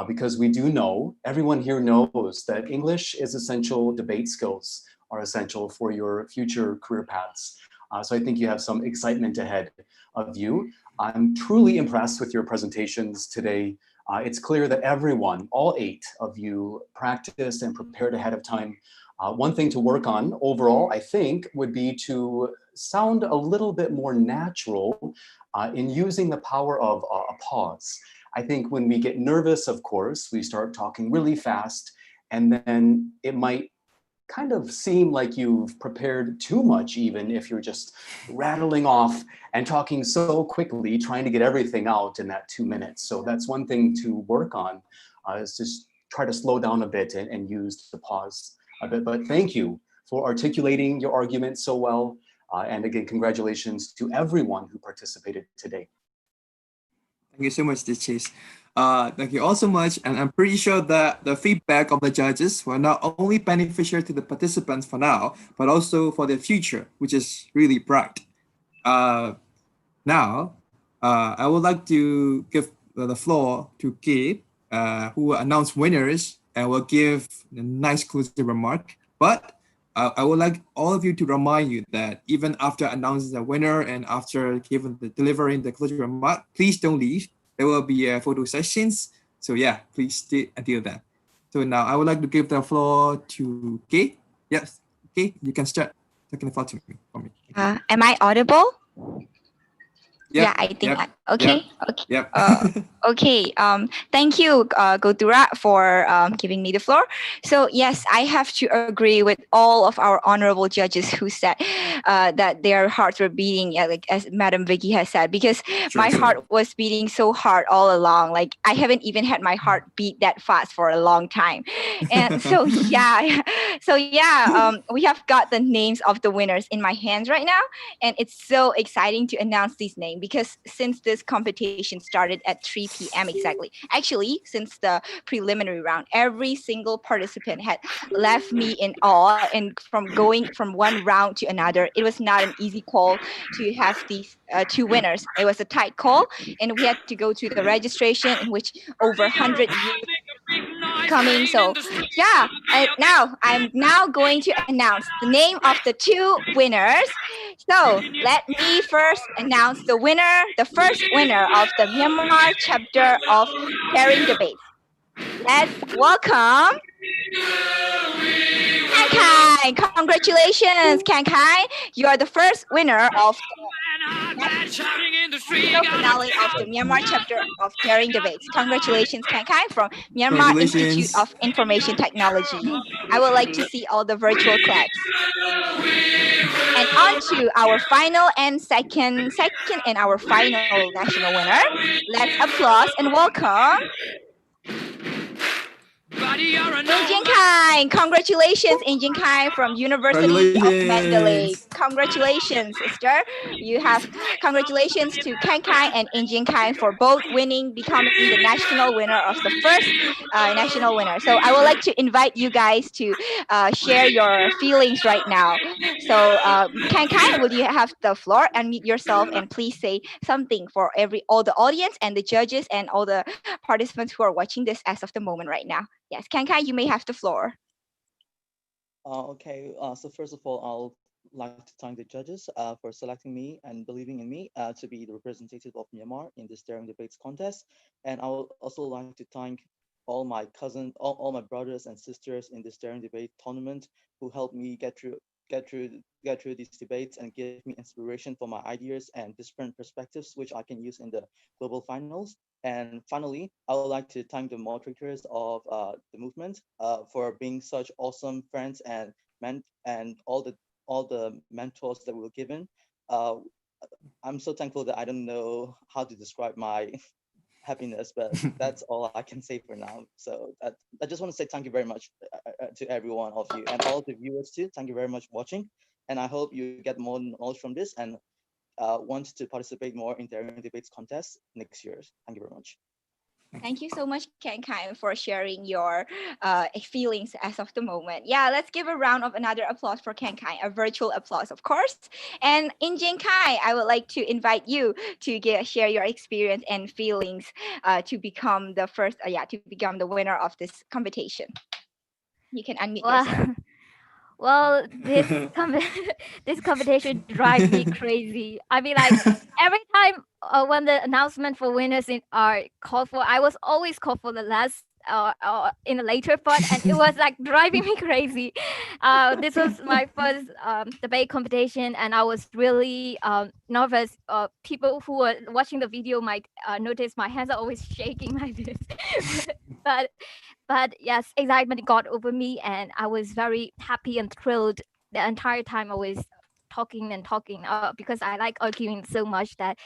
because we do know, everyone here knows that English is essential, debate skills are essential for your future career paths. So I think you have some excitement ahead of you. I'm truly impressed with your presentations today. It's clear that everyone, all 8 of you, practiced and prepared ahead of time. One thing to work on overall, I think, would be to sound a little bit more natural in using the power of a pause. I think when we get nervous, of course, we start talking really fast, and then it might kind of seem like you've prepared too much, even if you're just rattling off and talking so quickly, trying to get everything out in that 2 minutes. So that's one thing to work on, is just try to slow down a bit and use the pause a bit. But thank you for articulating your argument so well. And again, congratulations to everyone who participated today. Thank you so much, Chase. Thank you all so much. And I'm pretty sure that the feedback of the judges were not only beneficial to the participants for now, but also for their future, which is really bright. Now, I would like to give the floor to Gabe, who will announce winners and will give a nice closing remark. But I would like all of you to remind you that even after announcing the winner and after delivering the closing remark, please don't leave. There will be photo sessions. So yeah, please stay until then. So now I would like to give the floor to Kay. Yes, Kay, you can start taking the floor to me. For me. Am I audible? Yep, yeah, I think yep, okay. yep, Okay. Yep. Okay. Thank you, Gotura, for giving me the floor. So yes, I have to agree with all of our honorable judges who said that their hearts were beating, like as Madam Vicky has said, because my heart was beating so hard all along. Like I haven't even had my heart beat that fast for a long time. And so yeah, we have got the names of the winners in my hands right now, and it's so exciting to announce these names because since this competition started at 3 p.m. exactly, actually, since the preliminary round, every single participant had left me in awe. And from going from one round to another, it was not an easy call to have these two winners. It was a tight call, and we had to go to the registration in which over 100 youth coming. So yeah, I'm now going to announce the name of the two winners. So let me first announce the first winner of the Myanmar chapter of Caring Debates. Let's welcome Kankai. Congratulations, Kankai. You are the first winner of the finale of the Myanmar chapter of Daring Debates. Congratulations, Kankai, from Myanmar Institute of Information Technology. I would like to see all the virtual claps. And on to our final and second and our final national winner. Let's applause and welcome Injin Kai. Congratulations, Injin Kai from University of Mandalay. Congratulations, sister. You have congratulations to Kankai and Injin Kai for both winning, becoming the national winner of the first national winner. So I would like to invite you guys to share your feelings right now. So Kankai, will you have the floor? Unmute yourself and please say something for all the audience and the judges and all the participants who are watching this as of the moment right now. Yes, Kankai, you may have the floor. Okay, so first of all, I'll like to thank the judges for selecting me and believing in me to be the representative of Myanmar in this Daring Debates contest. And I would also like to thank all my cousins, all my brothers and sisters in this Daring Debate tournament who helped me get through these debates and give me inspiration for my ideas and different perspectives, which I can use in the global finals. And finally, I would like to thank the moderators of the movement for being such awesome friends and all the mentors that we were given. I'm so thankful that I don't know how to describe my happiness, but that's all I can say for now. So I just want to say thank you very much to every one of you and all the viewers too. Thank you very much for watching, and I hope you get more knowledge from this and want to participate more in Daring Debates contest next year. Thank you very much. Thank you so much, Kankai, for sharing your feelings as of the moment. Yeah, let's give a round of another applause for Kankai, a virtual applause, of course. And Injin Kai, I would like to invite you to share your experience and feelings to become the first, to become the winner of this competition. You can unmute yourself. Well, this competition drives me crazy. I mean, like every time when the announcement for winners are called for, I was always called for the last in the later part, and it was like driving me crazy. This was my first debate competition, and I was really nervous. People who were watching the video might notice my hands are always shaking like this, but yes, excitement got over me, and I was very happy and thrilled the entire time. I was talking and talking because I like arguing so much that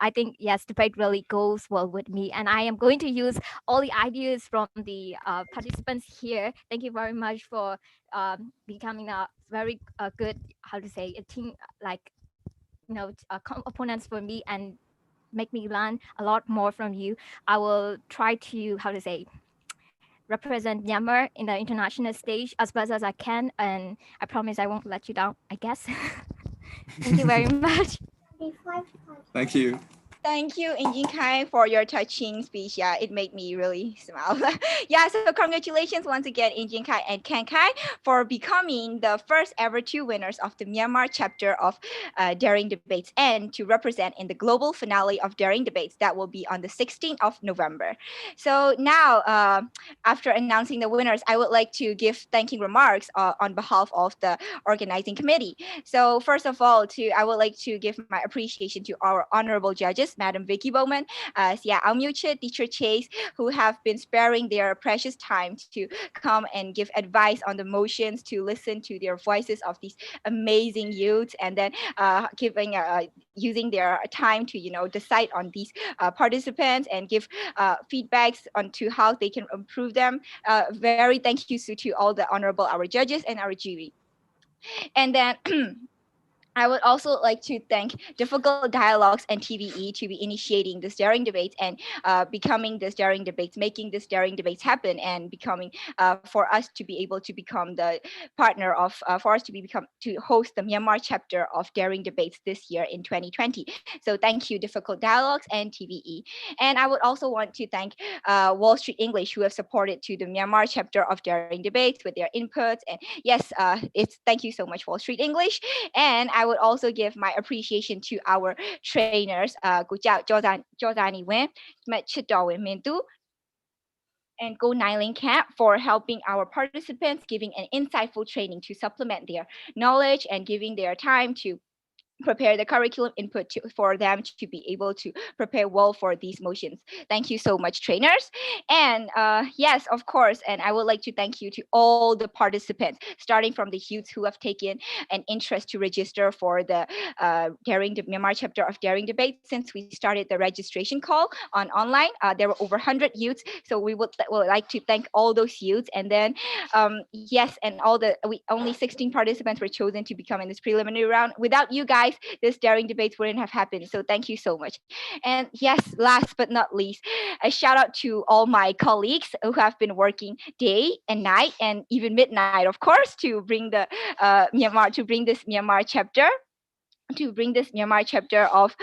I think yes, debate really goes well with me, and I am going to use all the ideas from the participants here. Thank you very much for becoming a very good, how to say, a team, like opponents for me, and make me learn a lot more from you. I will try to, how to say, represent Myanmar in the international stage as best as I can, and I promise I won't let you down, I guess. Thank you very much. Thank you. Thank you, Injin Kai, for your touching speech. Yeah, it made me really smile. Yeah, so congratulations once again, Injin Kai and Ken Kai, for becoming the first ever two winners of the Myanmar chapter of Daring Debates and to represent in the global finale of Daring Debates that will be on the 16th of November. So now, after announcing the winners, I would like to give thanking remarks on behalf of the organizing committee. So first of all, I would like to give my appreciation to our honorable judges, Madam Vicky Bowman, Sia Aumyuche, Teacher Chase, who have been sparing their precious time to come and give advice on the motions, to listen to their voices of these amazing youths, and then using their time to decide on these participants and give feedbacks on to how they can improve them. Very thank you to all the honorable our judges and our jury. And then I would also like to thank Difficult Dialogues and TVE to be initiating this daring debates and becoming this daring debates, making this daring debates happen, and becoming for us to be able to become the partner of for us to become to host the Myanmar chapter of Daring Debates this year in 2020. So thank you, Difficult Dialogues and TVE. And I would also want to thank Wall Street English, who have supported to the Myanmar chapter of Daring Debates with their inputs. And yes, it's thank you so much, Wall Street English. And I would also give my appreciation to our trainers, Jordani Wen, Chidawin Mintu, and Go Nyling Camp for helping our participants, giving an insightful training to supplement their knowledge and giving their time to prepare the curriculum input for them to be able to prepare well for these motions. Thank you so much, trainers. And yes, of course, and I would like to thank you to all the participants, starting from the youths who have taken an interest to register for the Myanmar chapter of Daring Debate since we started the registration call on online. There were over 100 youths, so we would like to thank all those youths. And then yes, and only 16 participants were chosen to become in this preliminary round. Without you guys, this daring debates wouldn't have happened. So thank you so much. And yes, last but not least, a shout out to all my colleagues who have been working day and night and even midnight, of course, to bring the this Myanmar chapter of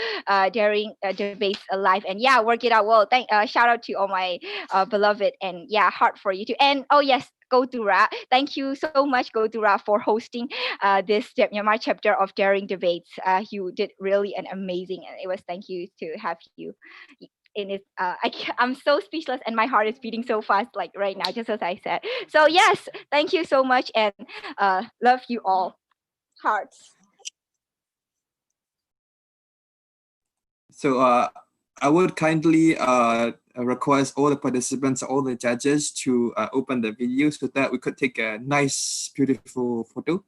Daring Debates alive. And yeah, work it out well. Shout out to all my beloved, and yeah, heart for you too. And oh yes, Go Dura. Thank you so much, Go Dura, for hosting this Myanmar chapter of Daring Debates. You did really an amazing, and it was thank you to have you in it. I'm so speechless, and my heart is beating so fast, like right now, just as I said. So yes, thank you so much, and love you all. Hearts. So I would kindly request all the participants, all the judges to open the video so that we could take a nice, beautiful photo.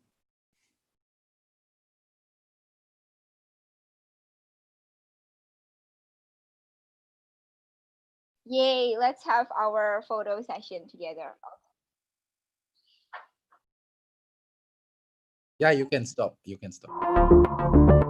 Yay, let's have our photo session together. Yeah, you can stop. You can stop.